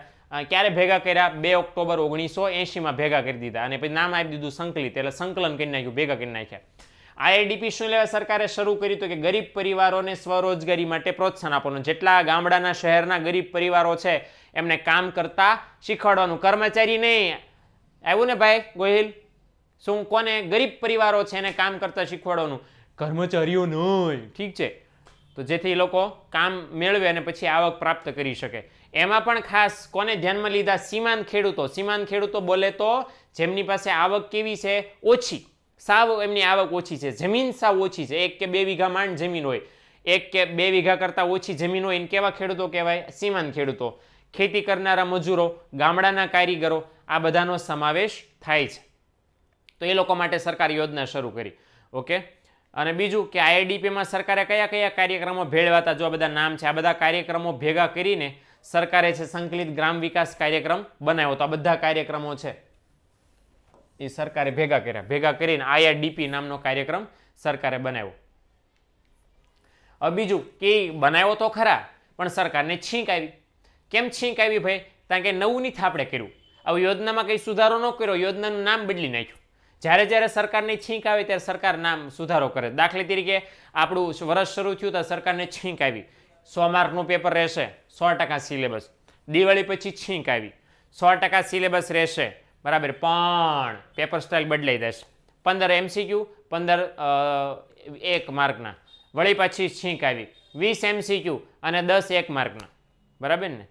ક્યારે ભેગા કર્યા? 2 ઓક્ટોબર 1980માં ભેગા કરી દીધા, અને પછી નામ આપી દીધું સંકલિત, એટલે સંકલન કરી નાખ્યું, ભેગા કરી નાખ્યા. IRDP શું લેવા સરકારે શરૂ કર્યું? તો કે ગરીબ પરિવારોને સ્વરોજગારી માટે પ્રોત્સાહન આપવાનું. જેટલા ગામડાના શહેરના ગરીબ પરિવારો છે એમને કામ કરતા શીખવાડવાનું. કર્મચારી નહીં આવ્યું ને ભાઈ ગોહિલ? શું કોને? ગરીબ પરિવારો છે એને કામ કરતા શીખવાડવાનું, કર્મચારીઓ નહીં, ઠીક છે? તો જેથી લોકો કામ મેળવે અને પછી આવક પ્રાપ્ત કરી શકે. એમાં પણ ખાસ કોને ધ્યાનમાં લીધા? સીમાંત ખેડૂતો. સીમાંત ખેડૂતો બોલે તો જેમની પાસે આવક કેવી છે? ઓછી, સાવ એમની આવક ઓછી છે, જમીન સાવ ઓછી છે, 1 કે 2 વીઘા માંડ જમીન હોય, 1 કે 2 વીઘા કરતાં ઓછી જમીન હોય, એને કેવા ખેડૂતો કહેવાય? સીમાંત ખેડૂતો. ખેતી કરનારા મજૂરો, ગામડાના કારીગરો, આ બધાનો સમાવેશ થાય છે. તો એ લોકો માટે સરકાર યોજના શરૂ કરી. ઓકે, અને બીજું કે IRDPમાં સરકારે કયા કયા કાર્યક્રમો ભેળવાતા? જો આ બધા નામ છે, આ બધા કાર્યક્રમો ભેગા કરીને સરકારે છે સંકલિત ગ્રામ વિકાસ કાર્યક્રમ બનાવ્યો. તો આ બધા કાર્યક્રમો છે એ સરકારે ભેગા કર્યા. ભેગા કરીને IRDP નામનો કાર્યક્રમ સરકારે બનાવ્યો. હવે બીજું કે બનાવ્યો તો ખરા, પણ સરકારને છીંક આવી. કેમ છીંક આવી ભાઈ? કારણ કે નવું નથી આપણે કર્યું. હવે યોજનામાં કંઈ સુધારો ન કર્યો, યોજનાનું નામ બદલી નાખ્યું. જ્યારે જ્યારે સરકારની છીંક આવે ત્યારે સરકાર નામ સુધારો કરે. દાખલા તરીકે આપણું વર્ષ શરૂ થયું તો સરકારને છીંક આવી, 100 માર્કનું પેપર રહેશે, 100% સિલેબસ. દિવાળી પછી છીંક આવી, 100% સિલેબસ રહેશે, બરાબર, પણ પેપર સ્ટાઇલ બદલાઈ જશે. 15 MCQ, 15 1 માર્કના. વળી પાછી છીંક આવી, 20 MCQ અને 10 1 માર્કના, બરાબર ને?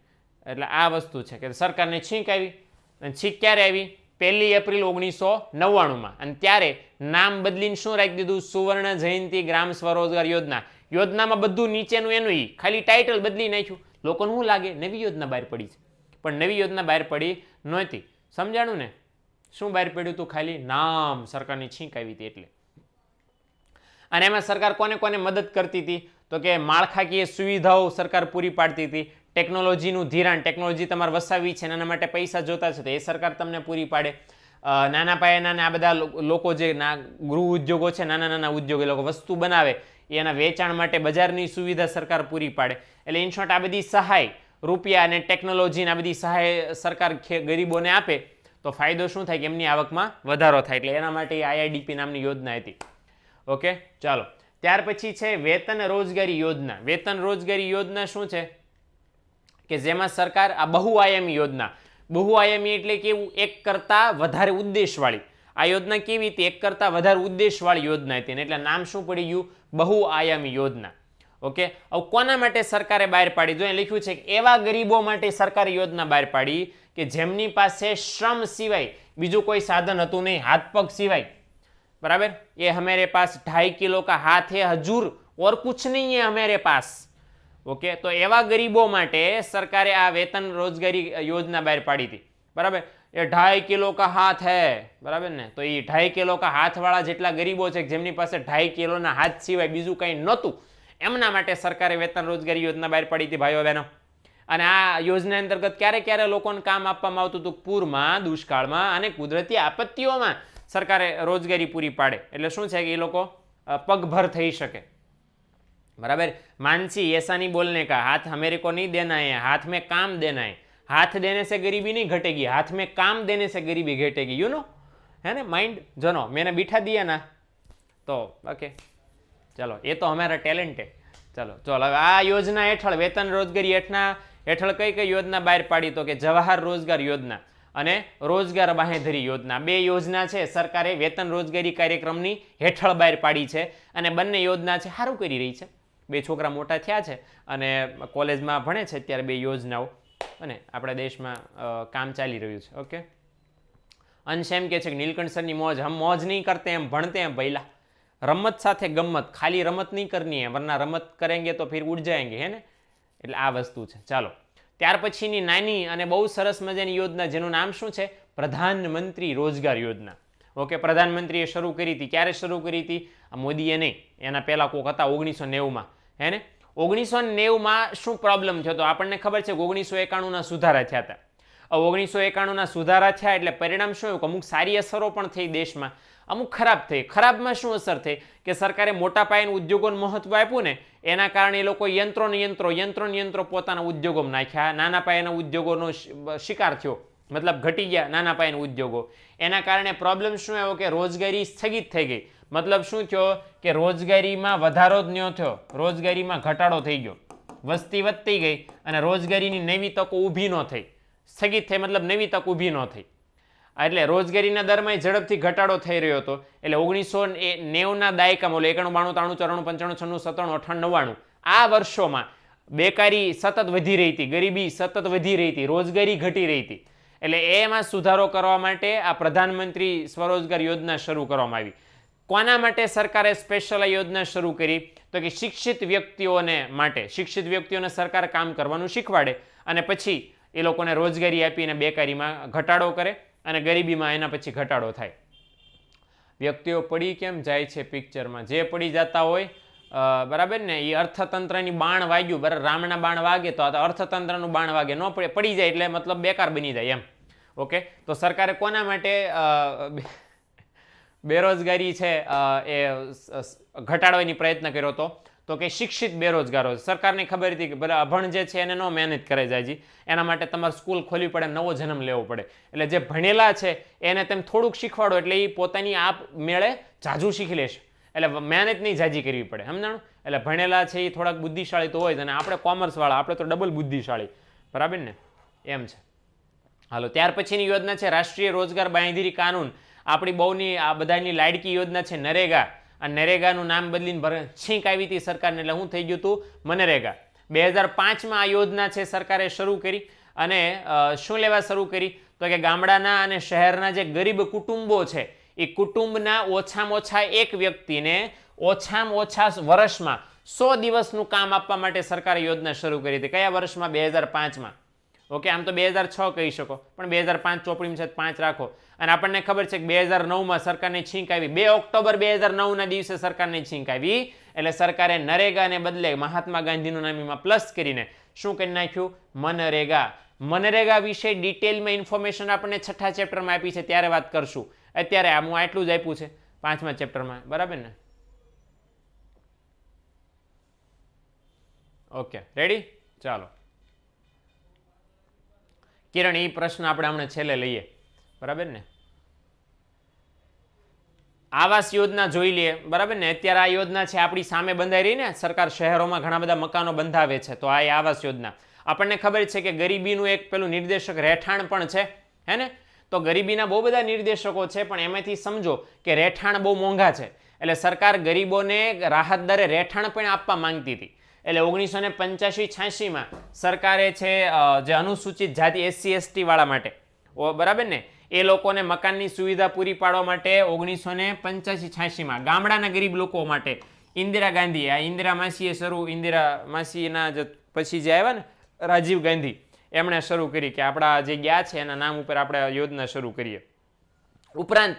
એટલે આ વસ્તુ છે કે સરકારને છીંક આવી. અને છીંક ક્યારે આવી? 1 એપ્રિલ 1999માં. અને ત્યારે નામ બદલીને શું રાખી દીધું? સુવર્ણ જયંતિ ગ્રામ સ્વરોજગાર યોજના. યોજનામાં બધું નીચેનું એનું ખાલી ટાઇટલ બદલી નાખ્યું. લોકોને શું લાગે નવી યોજના બહાર પડી છે, પણ નવી યોજના બહાર પડી નહોતી. સમજાણું ને? શું બહાર પડ્યું હતું? ખાલી નામ, સરકારની છીંક આવી હતી એટલે. અને એમાં સરકાર કોને કોને મદદ કરતી હતી? તો કે માળખાકીય સુવિધાઓ સરકાર પૂરી પાડતી હતી. ટેકનોલોજીનું ધિરાણ, ટેકનોલોજી તમારે વસાવવી છે, એના માટે પૈસા જોતા છે તો એ સરકાર તમને પૂરી પાડે. નાના પાયાના આ બધા લોકો જે ગૃહ ઉદ્યોગો છે, નાના નાના ઉદ્યોગ, એ લોકો વસ્તુ બનાવે, એના વેચાણ માટે બજારની સુવિધા સરકાર પૂરી પાડે. એટલે ઇન શોર્ટ આ બધી સહાય, રૂપિયા અને ટેકનોલોજીના બધી સહાય સરકાર ગરીબોને આપે તો ફાયદો શું થાય? કે એમની આવકમાં વધારો થાય. એટલે એના માટે IRDP નામની યોજના હતી. ઓકે, ચાલો. ત્યાર પછી છે વેતન રોજગારી યોજના. વેતન રોજગારી યોજના શું છે? કે જેમાં સરકાર આ બહુઆયામી યોજના, બહુઆયામી એટલે કેવું, એક કરતાં વધારે ઉદ્દેશવાળી આ યોજના કેવી હતી, એક કરતાં વધારે ઉદ્દેશવાળી યોજના હતી, એટલે નામ શું પડી ગયું, બહુઆયામી યોજના. ઓકે, હવે કોના માટે સરકારે બહાર પાડી, જો અહીં લખ્યું છે કે એવા ગરીબો માટે સરકારે યોજના બહાર પાડી કે જેમની પાસે શ્રમ સિવાય બીજું કોઈ સાધન હતું નહીં, હાથ પગ સિવાય, बराबर. ये हमारे पास 2.5 किलो का हाथ है हजूर और कुछ नहीं है हमारे पास. ओके, तो एवा गरीबों माटे सरकारे आ वेतन रोजगारी योजना बहार पाड़ी थी. बराबर. ये 2.5 किलो का हाथ है, बराबर ने, तो ये 2.5 किलो का हाथ वाला जेटला गरीबो छे जेमनी पासे 2.5 किलो ना हाथ सिवाय बीजू कई नहोतुं एमना माटे सरकारे वेतन रोजगारी योजना बहार पाड़ी थी भाईओ बहनों. અને આ યોજના અંતર્ગત ક્યારે ક્યારે લોકોને કામ આપવામાં આવતું હતું, પૂરમાં, દુષ્કાળમાં અને કુદરતી આપત્તિઓમાં સરકારે રોજગારી પૂરી પાડે. એટલે શું છે કે એ લોકો પગભર થઈ શકે. बराबर. मानसी ऐसा नहीं बोलने का, हाथ हमेरे को नहीं देना है, हाथ में काम देना है. हाथ देने से गरीबी नहीं घटेगी, हाथ में काम देने से गरीबी घटेगी. यू नो, है ना, माइंड. जो नो मैंने बिठा दिया ना, तो ओके चलो, ये तो हमारा टैलेंट है. चलो चलो, आ योजना हेठळ वेतन रोजगारी हेठळ कई कई योजना बहार पाड़ी, तो कि जवाहर रोजगार योजना અને રોજગાર બાંહેધરી યોજના, બે યોજના છે સરકારે વેતન રોજગારી કાર્યક્રમની હેઠળ બહાર પાડી છે. અને બંને યોજના છે સારું કરી રહી છે. બે છોકરા મોટા થયા છે અને કોલેજમાં ભણે છે અત્યારે બે યોજનાઓ, અને આપણા દેશમાં કામ ચાલી રહ્યું છે. ઓકે, અંશ એમ કે છે કે નીલકંઠ સરની મોજ, હમ મોજ નહીં કરતે એમ ભણતે એમ ભૈલા. રમત સાથે ગમત, ખાલી રમત નહીં કરની હે, વરના રમત કરેંગે તો ફિર ઉડ જાएंगे, હે ને. એટલે આ વસ્તુ છે. ચાલો, ત્યાર પછીની નાની અને બહુ સરસ મજાની યોજના જેનું નામ શું છે, પ્રધાનમંત્રી રોજગાર યોજના. ઓકે, પ્રધાનમંત્રીએ શરૂ કરી હતી. ક્યારે શરૂ કરી હતી? આ મોદીએ નહીં, એના પહેલા કોક હતા 1990માં, હે ને. 1990માં શું પ્રોબ્લેમ થયો હતો આપણને ખબર છે કે 1991ના સુધારા થયા હતા. 1991ના સુધારા થયા એટલે પરિણામ શું આવ્યું કે અમુક સારી અસરો પણ થઈ દેશમાં, અમુક ખરાબ થઈ. ખરાબમાં શું અસર થઈ કે સરકારે મોટા પાયાના ઉદ્યોગોને મહત્વ આપ્યું ને, એના કારણે એ લોકો યંત્રો પોતાના ઉદ્યોગોમાં નાખ્યા, નાના પાયાના ઉદ્યોગોનો શિકાર થયો, મતલબ ઘટી ગયા નાના પાયાના ઉદ્યોગો. એના કારણે પ્રોબ્લેમ શું આવ્યો કે રોજગારી સ્થગિત થઈ ગઈ. મતલબ શું થયો કે રોજગારીમાં વધારો જ ન થયો, રોજગારીમાં ઘટાડો થઈ ગયો, વસ્તી વધતી ગઈ અને રોજગારીની નવી તકો ઊભી ન થઈ. સ્થગિત થઈ મતલબ નવી તક ઊભી ન થઈ. એટલે રોજગારીના દરમાં ઝડપથી ઘટાડો થઈ રહ્યો હતો. એટલે 1990ના દાયકામાં 91, 92, 93, 94, 95, 96, 97, 98, 99 આ વર્ષોમાં બેકારી સતત વધી રહી હતી, ગરીબી સતત વધી રહી હતી, રોજગારી ઘટી રહી હતી. એટલે એમાં સુધારો કરવા માટે આ પ્રધાનમંત્રી સ્વરોજગાર યોજના શરૂ કરવામાં આવી. કોના માટે સરકારે સ્પેશિયલ આ યોજના શરૂ કરી? તો કે શિક્ષિત વ્યક્તિઓને માટે. શિક્ષિત વ્યક્તિઓને સરકાર કામ કરવાનું શીખવાડે અને પછી એ લોકોને રોજગારી આપીને બેકારીમાં ઘટાડો કરે અને ગરીબીમાં એના પછી ઘટાડો થાય. વ્યક્તિઓ પડી કેમ જાય છે પિક્ચરમાં? જે પડી જતા હોય, બરાબર ને, એ અર્થતંત્રની બાણ વાગ્યું, બરાબર, રામના બાણ વાગે તો અર્થતંત્રનું બાણ વાગે, ન પડી જાય એટલે મતલબ બેકાર બની જાય એમ. ઓકે, તો સરકારે કોના માટે બેરોજગારી છે એ ઘટાડવાની પ્રયત્ન કર્યો હતો? તો કે શિક્ષિત બેરોજગારો. સરકારને ખબર હતી કે બધા અભણ જે છે એને ન મહેનત કરે જાય, એના માટે તમારે સ્કૂલ ખોલવી પડે, નવો જન્મ લેવો પડે. એટલે જે ભણેલા છે એને તેમ થોડુંક શીખવાડો એટલે એ પોતાની આપ મેળે જાજુ શીખી લેશે. એટલે મહેનત નહીં જાજી કરવી પડે, સમજાણું? એટલે ભણેલા છે એ થોડાક બુદ્ધિશાળી તો હોય જ, અને આપણે કોમર્સવાળા આપણે તો ડબલ બુદ્ધિશાળી, બરાબર ને, એમ છે. હાલો, ત્યાર પછીની યોજના છે રાષ્ટ્રીય રોજગાર બાંહેધરી કાનૂન. આપણી બહુની આ બધાની લાડકી યોજના છે નરેગા. આ નરેગાનું નામ બદલીને છીંક આવી હતી સરકારને, એટલે શું થઈ ગયું હતું? મનરેગા. 2005માં આ યોજના છે સરકારે શરૂ કરી. અને શું લેવા શરૂ કરી? તો કે ગામડાના અને શહેરના જે ગરીબ કુટુંબો છે એ કુટુંબના ઓછામાં ઓછા એક વ્યક્તિને ઓછામાં ઓછા વર્ષમાં 100 દિવસનું કામ આપવા માટે સરકારે યોજના શરૂ કરી હતી. કયા વર્ષમાં? 2005માં. ઓકે, આમ તો 2006 કહી શકો, પણ 2005 ચોપડીમાં છે 5 રાખો. અને આપણને ખબર છે કે 2009માં સરકારને છીંક આવી. 2 ઓક્ટોબર 2009ના દિવસે સરકારને છીંક આવી. એટલે સરકારે નરેગાને બદલે મહાત્મા ગાંધીનું નામ એમાં પ્લસ કરીને શું કરી નાખ્યું? મનરેગા. મનરેગા વિશે ડિટેલમાં ઇન્ફોર્મેશન આપણને 6થા ચેપ્ટરમાં આપી છે, ત્યારે વાત કરશું. અત્યારે હું આટલું જ આપ્યું છે 5મા ચેપ્ટરમાં, બરાબર ને? Okay, ready? ચાલો કિરણ, એ પ્રશ્ન આપણે હમણાં છેલ્લે લઈએ, બરાબર ને? આવાસ યોજના જોઈ લઈએ, બરાબર ને? અત્યારે આ યોજના છે આપણી સામે બંધાઈ રહી ને, સરકાર શહેરોમાં ઘણા બધા મકાનો બંધાવે છે, તો આ આવાસ યોજના. આપણને ખબર છે કે ગરીબીનું એક પેલું નિર્દેશક રહેઠાણ પણ છે, હે ને? તો ગરીબીના બહુ બધા નિર્દેશકો છે, પણ એમાંથી સમજો કે રહેઠાણ બહુ મોંઘા છે, એટલે સરકાર ગરીબોને રાહત દરે રહેઠાણ પણ આપવા માંગતી હતી. એટલે 1985-86માં સરકારે છે જે અનુસૂચિત જાતિ SC ST વાળા માટે, બરાબર ને, એ લોકોને મકાનની સુવિધા પૂરી પાડવા માટે 1985-86માં ગામડાના ગરીબ લોકો માટે ઇન્દિરા ગાંધી, આ ઇન્દિરા માસીએ ઇન્દિરા માસીના પછી જે આવ્યા ને રાજીવ ગાંધી, એમણે શરૂ કરી કે આપણા જે ગયા છે એના નામ ઉપર આપણે યોજના શરૂ કરીએ. ઉપરાંત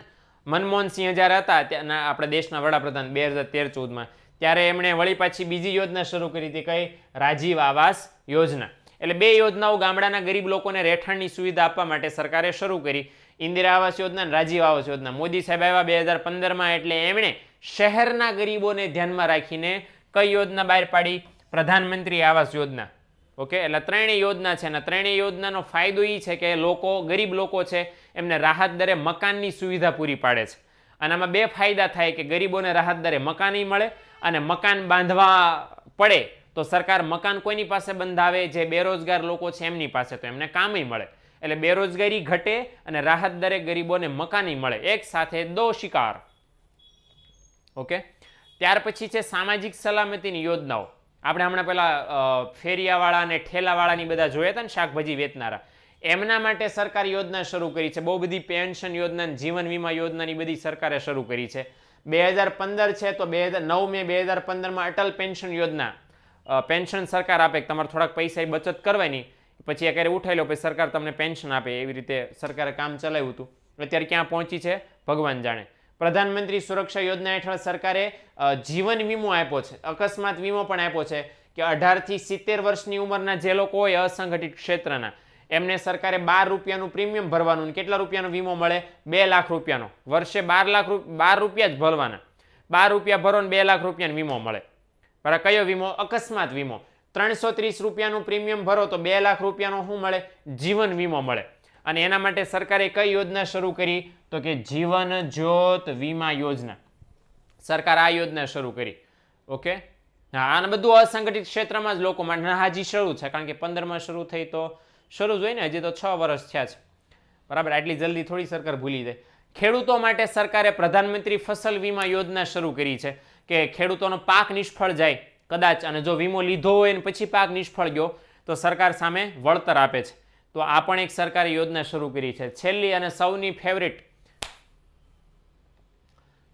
મનમોહનસિંહ જ્યારે હતા ત્યાંના આપણા દેશના વડાપ્રધાન 2013-14માં, ત્યારે એમણે વળી પાછી બીજી યોજના શરૂ કરી હતી, કઈ? રાજીવ આવાસ યોજના. એટલે બે યોજનાઓ ગામડાના ગરીબ લોકોને રહેઠાણની સુવિધા આપવા માટે સરકારે શરૂ કરી, ઇન્દિરા આવાસ યોજના અને રાજીવ આવાસ યોજના. મોદી સાહેબ આવ્યા 2015માં, એટલે એમણે શહેરના ગરીબોને ધ્યાનમાં રાખીને કઈ યોજના બહાર પાડી? પ્રધાનમંત્રી આવાસ યોજના. ઓકે, એટલે ત્રણેય યોજના છે, અને ત્રણેય યોજનાનો ફાયદો એ છે કે ગરીબ લોકો છે એમને રાહત દરે મકાનની સુવિધા પૂરી પાડે છે. અને આમાં બે ફાયદા થાય કે ગરીબોને રાહત દરે મકાન મળે, અને મકાન બાંધવા પડે તો સરકાર મકાન કોઈની પાસે બંધાવે? જે બેરોજગાર લોકો છે એમની પાસે, તો એમને કામય મળે. એટલે બેરોજગારી ઘટે અને રાહત દરે ગરીબોને મકાન મળે, એક સાથે દો શિકાર. ઓકે, ત્યાર પછી છે સામાજિક સલામતીની યોજનાઓ. આપણે હમણાં પેલા ફેરિયાવાળા અને ઠેલાવાળાની બધા જોયા હતા ને, શાકભાજી વેચનારા, એમના માટે સરકાર યોજના શરૂ કરી છે. બહુ બધી પેન્શન યોજના, જીવન વીમા યોજનાની બધી સરકારે શરૂ કરી છે. 2015 છે તો 9 મે 2015માં અટલ પેન્શન યોજના, પેન્શન સરકાર આપે, તમારે થોડાક પૈસા બચત કરવાની, પછી એ ક્યારે ઉઠાઈ લો, પછી સરકાર તમને પેન્શન આપે, એવી રીતે સરકારે કામ ચલાવ્યું હતું. અત્યારે ક્યાં પહોંચી છે ભગવાન જાણે. પ્રધાનમંત્રી સુરક્ષા યોજના હેઠળ સરકારે જીવન વીમો આપ્યો છે, અકસ્માત વીમો પણ આપ્યો છે કે 18 થી 70 વર્ષની ઉંમરના જે લોકો હોય અસંગઠિત ક્ષેત્રના, એમને સરકારે 12 રૂપિયાનું પ્રીમિયમ ભરવાનું. કેટલા રૂપિયાનો વીમો મળે? 2 લાખ રૂપિયાનો. વર્ષે 12 રૂપિયા જ ભરવાના. 12 રૂપિયા ભરો ને 2 લાખ રૂપિયાનો વીમો મળે. બરાબર? કયો વીમો? અકસ્માત વીમો. 330 રૂપિયાનું પ્રીમિયમ ભરો તો 2 લાખ રૂપિયાનો શું મળે? જીવન વીમો મળે. અને એના માટે સરકારે કઈ યોજના શરૂ કરી? તો કે જીવન જ્યોત વીમા યોજના. સરકાર આ યોજના શરૂ કરી. ઓકે, હા, આને બધું અસંગઠિત ક્ષેત્રમાં જ લોકો માટે. હાજી શરૂ છે, કારણ કે 15માં શરૂ થઈ તો શરૂ જ હોય ને, હજી તો 6 વર્ષ થયા છે. બરાબર, આટલી જલ્દી થોડી સરકાર ભૂલી જાય. ખેડૂતો માટે સરકારે પ્રધાનમંત્રી ફસલ વીમા યોજના શરૂ કરી છે કે ખેડૂતોનો પાક નિષ્ફળ જાય કદાચ, અને જો વીમો લીધો હોય ને પછી પાક નિષ્ફળ ગયો તો સરકાર સામે વળતર આપે છે. તો આ પણ એક સરકારે યોજના શરૂ કરી છે. છેલ્લી અને સૌની ફેવરિટ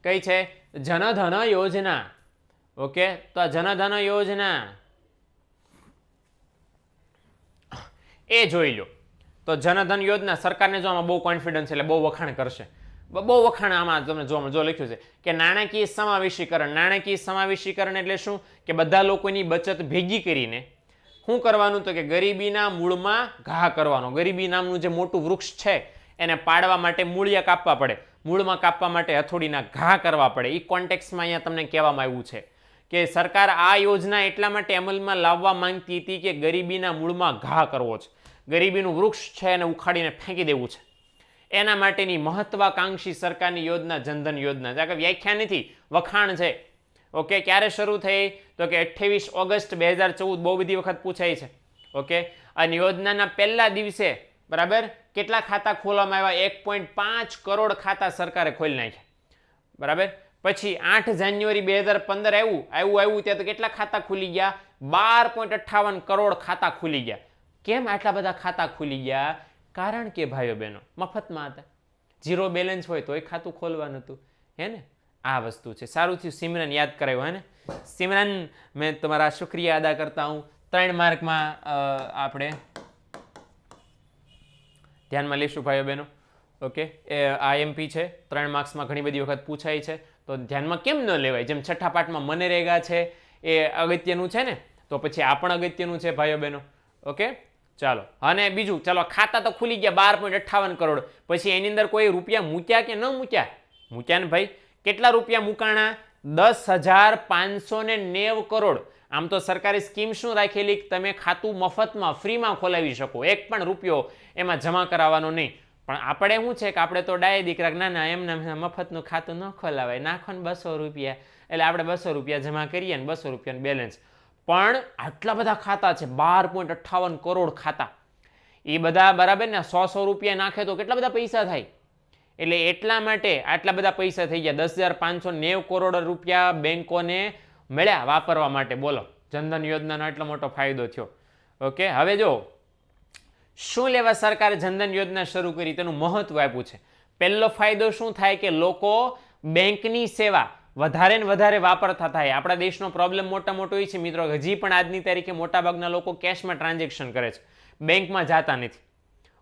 કઈ છે? જનધન યોજના. ઓકે, તો આ જનધન યોજના એ જોઈ લો. તો જનધન યોજના સરકારને જો આમાં બહુ કોન્ફિડન્સ, એટલે બહુ વખાણ કરશે, બહુ વખાણ આમાં તમને જો લખ્યું છે કે નાણાકીય સમાવેશીકરણ. નાણાકીય સમાવેશીકરણ એટલે શું? કે બધા લોકોની બચત ભેગી કરીને શું કરવાનું? તો કે ગરીબીના મૂળમાં ઘા કરવાનો. ગરીબી નામનું જે મોટું વૃક્ષ છે એને પાડવા માટે મૂળિયા કાપવા પડે, મૂળમાં કાપવા માટે હથોડીના ઘા કરવા પડે. એ કોન્ટેક્સમાં અહીંયા તમને કહેવામાં આવ્યું છે કે સરકાર આ યોજના એટલા માટે અમલમાં લાવવા માંગતી હતી કે ગરીબીના મૂળમાં ઘા કરવો છે. ગરીબીનું વૃક્ષ છે એને ઉખાડીને ફેંકી દેવું છે. એના માટેની મહત્વાકાંક્ષી સરકારની યોજના જનધન યોજના. વ્યાખ્યા નથી, વખાણ છે. ઓકે, ક્યારે શરૂ થઈ? તો કે 28 ઓગસ્ટ 2014. બહુ બધી વખત પૂછાય છે. ઓકે, અને યોજનાના પહેલા દિવસે, બરાબર, કેટલા ખાતા ખોલવામાં આવ્યા? 1.5 કરોડ ખાતા સરકારે ખોલી નાખ્યા. બરાબર, પછી 8 જાન્યુઆરી 2015 આવ્યું ત્યાં તો કેટલા ખાતા ખુલી ગયા? 12.58 કરોડ ખાતા ખુલી ગયા. કેમ આટલા બધા ખાતા ખુલી ગયા? કારણ કે ભાઈઓ બહેનો મફતમાં હતા. ઝીરો બેલેન્સ હોય તોય ખાતું ખોલવાનું હતું, હે ને? આ વસ્તુ છે. સારું થયું સિમરન યાદ કરાવ્યો, હે ને? સિમરન, મેં તમારા શુક્રિયા અદા કરતા હું. 3 માર્કમાં આપણે ધ્યાનમાં લઈશું ભાઈઓ બહેનો. ઓકે, એ IMP છે, 3 માર્ક્સમાં ઘણી બધી વખત પૂછાય છે, તો ધ્યાનમાં કેમ ન લેવાય? જેમ છઠ્ઠા પાઠમાં મનરેગા છે એ અગત્યનું છે ને, તો પછી આ પણ અગત્યનું છે ભાઈઓ બહેનો. ઓકે, ચાલો. અને બીજું, ચાલો, ખાતા તો ખુલી ગયા 12.58 કરોડ. પછી એની અંદર કોઈ રૂપિયા મૂક્યા કે ન મૂક્યા? મૂક્યા ને ભાઈ. કેટલા રૂપિયા મૂકાણા? 10,590 કરોડ. આમ તો સરકારી સ્કીમ શું રાખેલી? તમે ખાતું મફતમાં, ફ્રીમાં ખોલાવી શકો, એક પણ રૂપિયો એમાં જમા કરાવવાનો નહીં. પણ આપણે શું છે કે આપણે તો ડાય દીકરા, ના એમને મફતનું ખાતું ન ખોલાવાય, નાખો ને 200 રૂપિયા, એટલે આપણે 200 રૂપિયા જમા કરીએ ને 200 રૂપિયાનું બેલેન્સ. પણ આટલા બધા ખાતા છે, 12.58 કરોડ ખાતા, એ બધા બરાબર ને 100 રૂપિયા નાખે તો કેટલા બધા પૈસા થાય. એટલે એટલા માટે આટલા બધા પૈસા થઈ ગયા. 10,590 કરોડ રૂપિયા બેંકોને મળ્યા વાપરવા માટે. બોલો, જનધન યોજનાનો એટલો મોટો ફાયદો થયો. ઓકે, હવે જો શું લેવા સરકારે જનધન યોજના શરૂ કરી, તેનું મહત્વ આપ્યું છે. પહેલો ફાયદો શું થાય કે લોકો બેંકની સેવા વધારે ને વધારે વાપરતા થાય. આપણા દેશનો પ્રોબ્લેમ મોટો એ છે મિત્રો, હજી પણ આજની તારીખે મોટાભાગના લોકો કેશમાં ટ્રાન્ઝેક્શન કરે છે, બેંકમાં જતા નથી.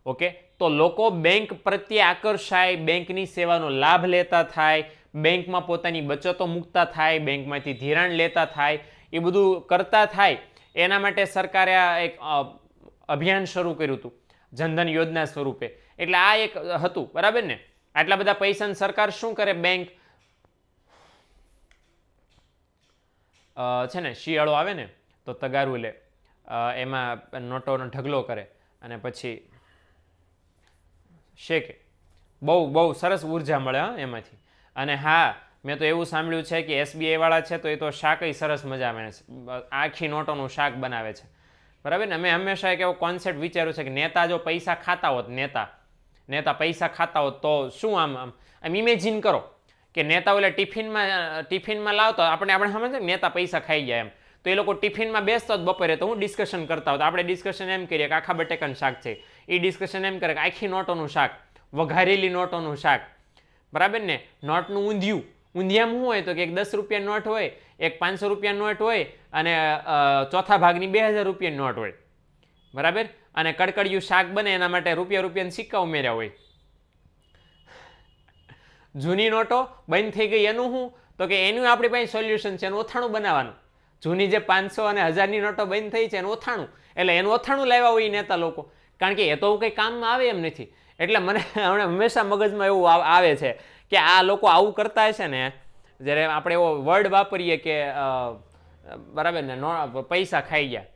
ઓકે, તો લોકો બેંક પ્રત્યે આકર્ષાય, બેંકની સેવાનો લાભ લેતા થાય, બેંકમાં પોતાની બચતો મૂકતા થાય, બેંકમાંથી ધિરાણ લેતા થાય, એ બધું કરતા થાય. એના માટે સરકારે આ એક અભિયાન શરૂ કર્યું હતું જનધન યોજના સ્વરૂપે. એટલે આ એક હતું, બરાબર ને. આટલા બધા પૈસાને સરકાર શું કરે, બેંક છે ને, શિયાળો આવે ને તો તગારું લે, એમાં નોટોનો ઢગલો કરે અને પછી શેકે. બહુ સરસ ઉર્જા મળે એમાંથી. અને હા, મેં તો એવું સાંભળ્યું છે કે SBI વાળા છે તો એ તો શાકય સરસ મજા આવે છે, આખી નોટોનું શાક બનાવે છે, બરાબર ને. અમે હંમેશા એક એવો કોન્સેપ્ટ વિચાર્યો છે કે નેતા જો પૈસા ખાતા હોત, નેતા પૈસા ખાતા હોત તો શું આમ ઇમેજિન કરો કે નેતા ઓલા ટિફિનમાં લાવતો, આપણે સમજે કે નેતા પૈસા ખાઈ ગયા એમ, તો એ લોકો ટિફિનમાં બેસતો બપોરે તો હું ડિસ્કશન કરતા હોત. આપણે ડિસ્કશન એમ કરીએ કે આખા બટેકાનું શાક છે, એ ડિસ્કશન એમ કરે કે આખી નોટોનું શાક, વઘારેલી નોટોનું શાક, બરાબર ને. નોટનું ઊંધિયામાં શું હોય તો કે એક 10 રૂપિયા નોટ હોય, એક 500 રૂપિયા નોટ હોય અને ચોથા ભાગની 2000 રૂપિયાની નોટ હોય, બરાબર. અને કડકડિયું શાક બને એના માટે રૂપિયાના સિક્કા ઉમેર્યા હોય. જૂની નોટો બંધ થઈ ગઈ એનું શું તો કે એનું આપણી પાસે સોલ્યુશન છે, એનું ઓથાણું બનાવવાનું. જૂની જે 500 અને 1000ની નોટો બંધ થઈ છે એનું ઓથાણું, એટલે એનું ઓથાણું લાવ્યા હોય નેતા લોકો, કારણ કે એ તો કંઈ કામમાં આવે એમ નથી. એટલે મને હંમેશા મગજમાં એવું આવે છે કે આ લોકો આવું કરતા હશે ને, જ્યારે આપણે એવો વર્ડ વાપરીએ કે બરાબર ને, પૈસા ખાઈ ગયા,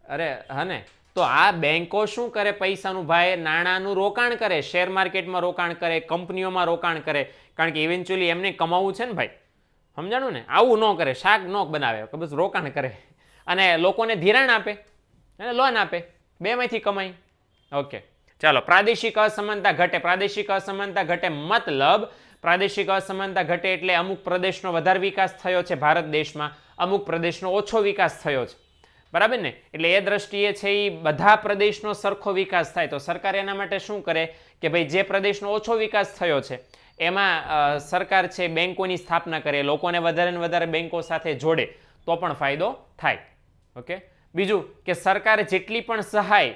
અરે હને, તો આ બેંકો શું કરે, પૈસાનું ભાઈ નાણાંનું રોકાણ કરે, શેર માર્કેટમાં રોકાણ કરે, કંપનીઓમાં રોકાણ કરે, કારણ કે ઇવેન્ચ્યુઅલી એમને કમાવું છે ને ભાઈ, સમજાણું ને. આવું ન કરે, શાક ન બનાવે, બસ રોકાણ કરે અને લોકોને ધિરાણ આપે અને લોન આપે, બેમાંથી કમાઈ. ઓકે, ચાલો. પ્રાદેશિક અસમાનતા ઘટે. પ્રાદેશિક અસમાનતા ઘટે મતલબ પ્રાદેશિક અસમાનતા ઘટે એટલે અમુક પ્રદેશનો વધારે વિકાસ થયો છે ભારત દેશમાં, અમુક પ્રદેશનો ઓછો વિકાસ થયો છે, બરાબર ને. એટલે એ દ્રષ્ટિએ છે એ બધા પ્રદેશનો સરખો વિકાસ થાય. તો સરકાર એના માટે શું કરે કે ભાઈ જે પ્રદેશનો ઓછો વિકાસ થયો છે એમાં સરકાર છે બેંકોની સ્થાપના કરે, લોકોને વધારે ને વધારે બેંકો સાથે જોડે તો પણ ફાયદો થાય. ઓકે, બીજું કે સરકાર જેટલી પણ સહાય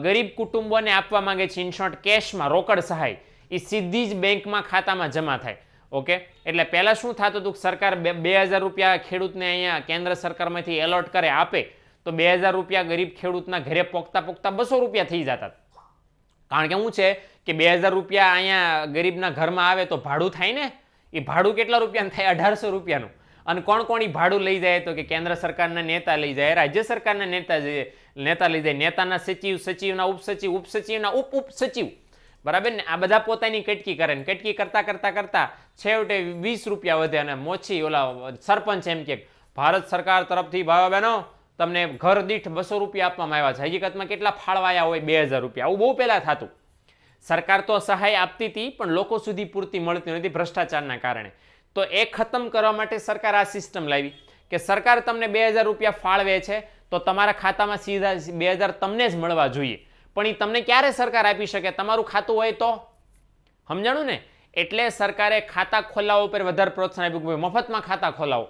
ગરીબ કુટુંબોને આપવા માંગે છે, ઇન શોર્ટ કેશમાં રોકડ સહાય, એ સીધી જ બેંકમાં ખાતામાં જમા થાય. ઓકે, એટલે પહેલાં શું થતું હતું, સરકાર 2000 રૂપિયા ખેડૂતને અહીંયા કેન્દ્ર સરકારમાંથી એલોટ કરે, આપે, તો 2000 રૂપિયા ગરીબ ખેડૂતના ઘરે પોગતા 200 રૂપિયા થઈ જતા. કારણ કે શું છે કે 2000 રૂપિયા અહીંયા ગરીબના ઘરમાં આવે તો ભાડું થાય ને, એ ભાડું કેટલા રૂપિયાનું થાય, 1800 રૂપિયાનું. અને કોણ એ ભાડું લઈ જાય તો કે કેન્દ્ર સરકારના નેતા લઈ જાય, રાજ્ય સરકારના નેતા લઈ જાય, નેતાના સચિવ, સચિવના ઉપસચિવ, ઉપસચિવના ઉપસચિવ, બરાબર ને. આ બધા પોતાની કટકી કરે ને કટકી કરતા છેવટે 20 રૂપિયા વધે અને મોછી ઓલા સરપંચ એમ કે ભારત સરકાર તરફથી ભાઈ બહેનો તમને ઘર દીઠ 200 રૂપિયા આપવામાં આવ્યા છે. હકીકતમાં કેટલા ફાળવાયા હોય, 2000 રૂપિયા. આવું બહુ પહેલા થતું. સરકાર તો સહાય આપતી હતી પણ લોકો સુધી પૂરતી મળતી નથી ભ્રષ્ટાચારના કારણે. તો એ ખતમ કરવા માટે સરકાર આ સિસ્ટમ લાવી કે સરકાર તમને 2000 રૂપિયા ફાળવે છે તો તમારા ખાતામાં સીધા 2000 તમને જ મળવા જોઈએ. પણ એ તમને ક્યારે સરકાર આપી શકે, તમારું ખાતું હોય તો, સમજાણું ને. એટલે સરકારે ખાતા ખોલાવવા ઉપર વધારે પ્રોત્સાહન આપ્યું, મફતમાં ખાતા ખોલાવો.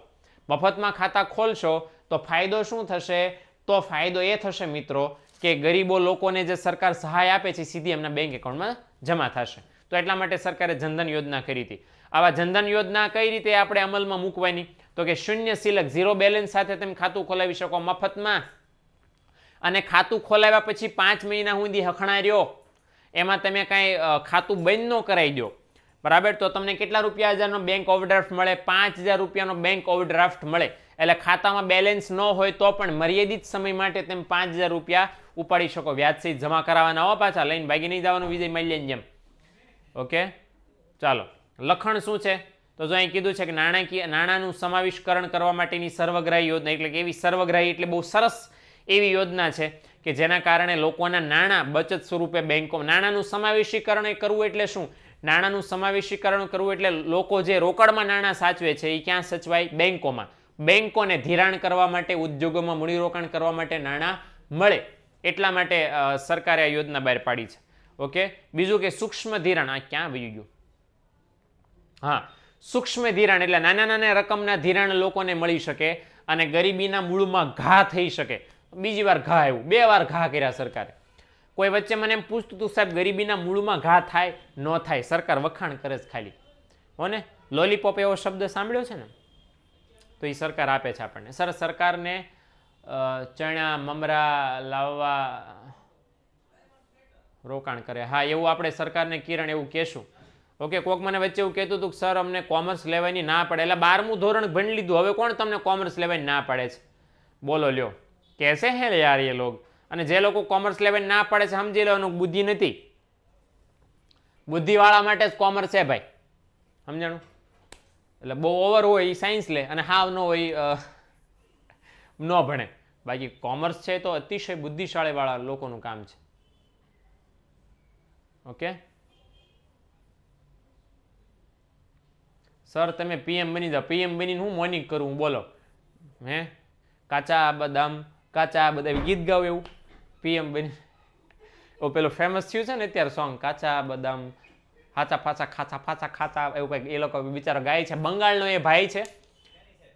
મફતમાં ખાતા ખોલશો તો ફાયદો શું થશે, તો ફાયદો એ થશે મિત્રો કે ગરીબો લોકોને જે સરકાર સહાય આપે છે સીધી એમના બેંક એકાઉન્ટમાં જમા થશે. તો એટલા માટે સરકારે જનધન યોજના કરી હતી. આવા જનધન યોજના કઈ રીતે આપણે અમલમાં મૂકવાની, તો કે શૂન્ય સિલક, 0 બેલેન્સ સાથે તમે ખાતું ખોલાવી શકો મફતમાં. અને ખાતું ખોલાવ્યા પછી 5 મહિના સુધી હખણા રહ્યો, એમાં તમે કાંઈ ખાતું બંધ ન કરાવી દો, બરાબર, તો તમને કેટલા રૂપિયા હજારનો બેંક ઓવરડ્રાફ્ટ મળે, 5000 રૂપિયાનો બેંક ઓવરડ્રાફ્ટ મળે. એટલે ખાતામાં બેલેન્સ ન હોય તો પણ મર્યાદિત સમય માટે તમે 5000 રૂપિયા ઉપાડી શકો, વ્યાજ સહિત જમા કરાવવાના હો, પાછા લઈને ભાગી નહીં જવાનું વિજય માલ્યાની જેમ. ઓકે, ચાલો. લખણ શું છે, તો જો અહીં કીધું છે કે નાણાંનું સમાવિષ્કરણ કરવા માટેની સર્વગ્રાહી યોજના, એટલે કે એવી સર્વગ્રાહી એટલે બહુ સરસ એવી યોજના છે કે જેના કારણે લોકોના નાણાં બચત સ્વરૂપે બેંકો, નાણાંનું સમાવેશીકરણ કરવું એટલે શું? નાણાંનું સમાવેશીકરણ કરવું એટલે લોકો જે રોકડમાં નાણાં સાચવે છે એ ક્યાં સચવાય? બેંકોમાં. બેંકોને ધિરાણ કરવા માટે, ઉદ્યોગોમાં મૂડીરોકાણ કરવા માટે નાણાં મળે, એટલા માટે સરકારે આ યોજના બહાર પાડી છે. ઓકે, બીજું કે સૂક્ષ્મ ધિરાણ, આ ક્યાં વયું ગયું? હા, સૂક્ષ્મ ધિરાણ એટલે નાના નાના રકમના ધિરાણ લોકોને મળી શકે અને ગરીબીના મૂળમાં ઘા થઈ શકે. બીજી વાર ઘા આવ્યું, 2 વાર ઘા કર્યા સરકારે. કોઈ વચ્ચે મને એમ પૂછતું હતું, સાહેબ ગરીબીના મૂળમાં ઘા થાય ન થાય? સરકાર વખાણ કરે છે ખાલી, હો ને. લોલીપોપ એવો શબ્દ સાંભળ્યો છે ને, તો એ સરકાર આપે છે આપણને. સરકારને ચણા મમરા લાવવા રોકાણ કરે, હા એવું આપણે સરકારને કિરણ એવું કહેશું. ઓકે, કોક મને વચ્ચે એવું કહેતું હતું કે સર અમને કોમર્સ લેવાની ના પડે, એટલે 12મું ધોરણ ભણી લીધું, હવે કોણ તમને કોમર્સ લેવાની ના પાડે છે? બોલો લ્યો, कैसे हैं यार ये लोग? અને જે લોકો કોમર્સ લેવાની ના પાડે છે સમજી લેવાનું બુદ્ધિ નથી, બુદ્ધિવાળા માટે જ કોમર્સ છે ભાઈ, સમજાણું? એટલે બહુ ઓવર હોય એ સાયન્સ લે અને હાવ ન હોય ન ભણે. બાકી કોમર્સ છે તો અતિશય બુદ્ધિશાળીવાળા લોકોનું કામ છે. ઓકે સર તમે પીએમ બની જાઓ. પીએમ બનીને હું મોર્નિંગ કરું બોલો? હે કાચા બદામ ગીત ગાવ એવું પીએમ બની? ઓ પેલું ફેમસ થયું છે ને અત્યારે સોંગ, કાચા બદામ હાચા ફાચા ખાચા ફાચા ખાચા, એવું કંઈક એ લોકો બિચારો ગાય છે. બંગાળનો એ ભાઈ છે,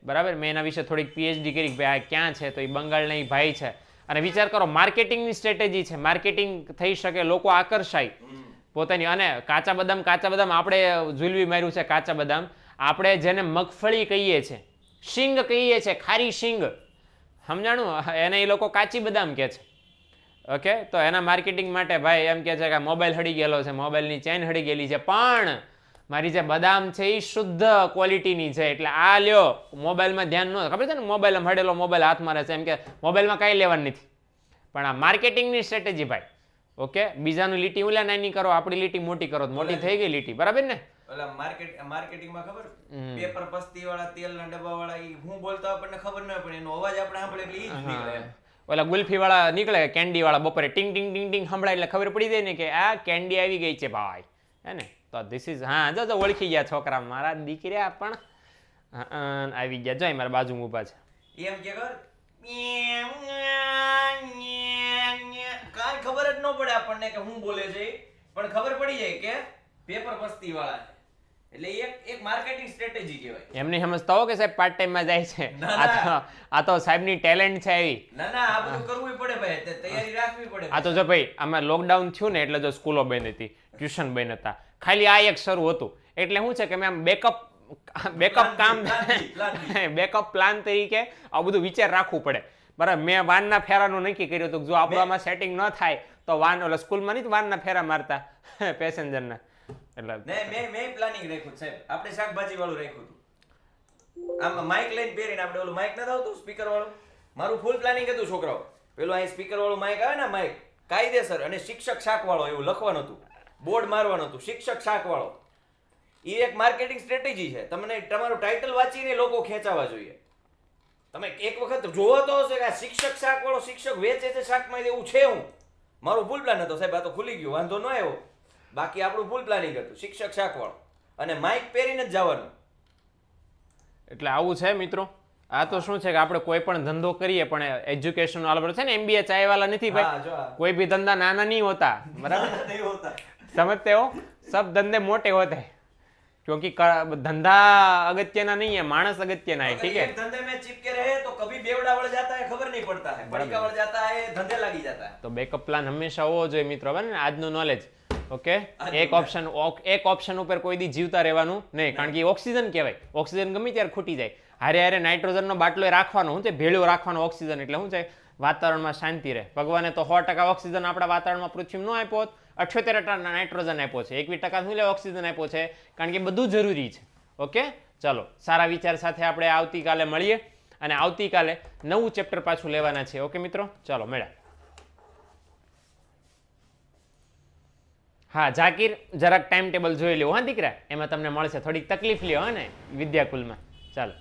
બરાબર. મેં એના વિશે થોડીક પીએચડી કરી કે ભાઈ આ ક્યાં છે, તો એ બંગાળના એ ભાઈ છે. અને વિચાર કરો, માર્કેટિંગની સ્ટ્રેટેજી છે, માર્કેટિંગ થઈ શકે, લોકો આકર્ષાય પોતાની. અને કાચા બદામ આપણે ઝૂલવી માર્યું છે. કાચા બદામ આપણે જેને મગફળી કહીએ છીએ, શીંગ કહીએ છીએ, ખારી શીંગ, સમજાણું? એને એ લોકો કાચી બદામ કહે છે. ઓકે, તો એના માર્કેટિંગ માટે ભાઈ એમ કહે છે કે મોબાઈલ હળી ગયેલો છે, મોબાઈલની ચેન હળી ગયેલી છે, પણ મારી જે બદામ છે એ શુદ્ધ ક્વોલિટીની છે, એટલે આ લ્યો. મોબાઈલમાં ધ્યાન ન, ખબર છે ને, મોબાઈલ હળેલો મોબાઈલ હાથ મારે છે, એમ કે મોબાઈલમાં કાંઈ લેવાનું નથી. પણ આ માર્કેટિંગની સ્ટ્રેટેજી ભાઈ. ઓકે, બીજાનું લીટી ઉલા નાની કરો, આપણી લીટી મોટી કરો, મોટી થઈ ગઈ લીટી, બરાબર ને? ઓલા માર્કેટિંગમાં ખબર પેપર પસ્તી વાળા તેલના ડબ્બા વાળા ઈ હું બોલતા આપણને ખબર ન પડે, એનો અવાજ આપણે સાંભળે એટલે ઈ જ નીકળે. ઓલા ગુલ્ફી વાળા નીકળે, કેન્ડી વાળા બપોરે ટીંગ ટીંગ ટીંગ ટીંગ સંભળાય એટલે ખબર પડી જાય ને કે આ કેન્ડી આવી ગઈ છે ભાઈ, હે ને? તો ધીસ ઇઝ, હા જો ઓળખી ગયા છોકરા, મારા દીકરા પણ આવી ગયા. જો મારા બાજુમાં ઊભા છે. એમ કે કર કાંઈ ખબર જ ન પડે આપણને કે હું બોલે છે, પણ ખબર પડી જાય કે પેપર પસ્તી વાળા છે. એટલે એક માર્કેટિંગ સ્ટ્રેટેજી કહેવાય. એમ નહીં સમજતા હો કે સાહેબ પાર્ટ ટાઈમમાં જાય છે. આ તો સાહેબની ટેલેન્ટ છે એવી. ના આ બધું કરવું પડે ભાઈ, તૈયારી રાખવી પડે. આ તો જો ભાઈ આમાં લોકડાઉન થયું ને એટલે જો સ્કૂલો બંધ હતી, ટ્યુશન બંધ હતા, ખાલી આ એક શરૂ હતું. એટલે શું છે કે મેં આમ બેકઅપ પ્લાન તરીકે આ બધું વિચાર રાખવું પડે, બરાબર. મેં વાનના ફેરાનું નક્કી કર્યું હતું, જો આપણું આમાં સેટિંગ ન થાય તો વાન ઓલા સ્કૂલમાં નહીં વાનના ફેરા મારતા પેસેન્જરના, એટલે મેં પ્લાનિંગ રાખ્યું સાહેબ. આપણે શાકભાજી વાળું રાખ્યું હતું. આમ માઇક લઈને પહેરીને આપણે ઓલું માઇક નથી આવતું સ્પીકર વાળું, મારું ફૂલ પ્લાનિંગ હતું છોકરાઓ. પેલું અહીં સ્પીકર વાળું માઇક આવે ને, માઇક કાયદેસર, અને શિક્ષક શાક વાળો એવું લખવાનું હતું, બોર્ડ મારવાનું હતું, શિક્ષક શાક વાળો. એ એક માર્કેટિંગ સ્ટ્રેટેજી છે. તમને તમારું ટાઇટલ વાંચીને લોકો ખેંચાવા જોઈએ. તમે એક વખત જોવો તો હશે કે આ શિક્ષક શાક વાળો શિક્ષક વેચે છે શાકમાં, એવું છે. હું મારું ફૂલ પ્લાન હતો સાહેબ, આ તો ખુલી ગયું, વાંધો ન આવ્યો. બાકી આપણું ફૂલ પ્લાનિંગ હતું શિક્ષક શાક વાળો, અને માઇક પહેરીને જ જવાનું. એટલે આવું છે મિત્રો. આ તો શું છે કે આપણે કોઈ પણ ધંધો કરીએ પણ એજ્યુકેશન વાળા છે ને, એમબીએ ચાય વાળા નથી ભાઈ, કોઈ ભી ધંધા નાના નહીં હોતા, બરાબર? समझते हो, सब धंधे मोटे होते हैं क्योंकि धंधा अगत्यना नहीं है, मानस अगत्यना है. ठीक है, एक धंधे में चिपके रहे तो कभी बेवड़ा बढ़ जाता है, खबर नहीं पड़ता है, बड़का बढ़ जाता है, धंधे लगी जाता है. तो बैकअप प्लान हमेशा होવો જોઈએ મિત્રો, બરાબર ને? આજનું નોલેજ. ઓકે, એક ઓપ્શન ઉપર કોઈ દી જીવતા રહેવાનું નહીં, કારણ કે ઓક્સિજન કહેવાય. ઓક્સિજન ગમે ત્યારે ખૂટી જાય. હારે નાઇટ્રોજનનો બાટલો રાખવાનો, શું છે, ભેળો રાખવાનો ઓક્સિજન, એટલે શું છે, વાતાવરણમાં શાંતિ રહે. ભગવાને તો 100% ઓક્સિજન આપણા વાતાવરણમાં પૃથ્વીમાં ન આપ્યો, 78% નાઇટ્રોજન આપ્યો છે, 21% શું લે ઓક્સિજન આપ્યો છે, કારણ કે બધું જરૂરી છે. ઓકે, ચલો સારા વિચાર સાથે આપણે આવતીકાલે મળીએ, અને આવતીકાલે નવું ચેપ્ટર પાછું લેવાના છે. ઓકે મિત્રો, ચાલો મળ્યા. હા ઝાકીર જરાક ટાઈમ ટેબલ જોઈ લ્યો હા દીકરા, એમાં તમને મળશે. થોડીક તકલીફ લ્યો હા ને વિદ્યાકુલમાં. ચાલો.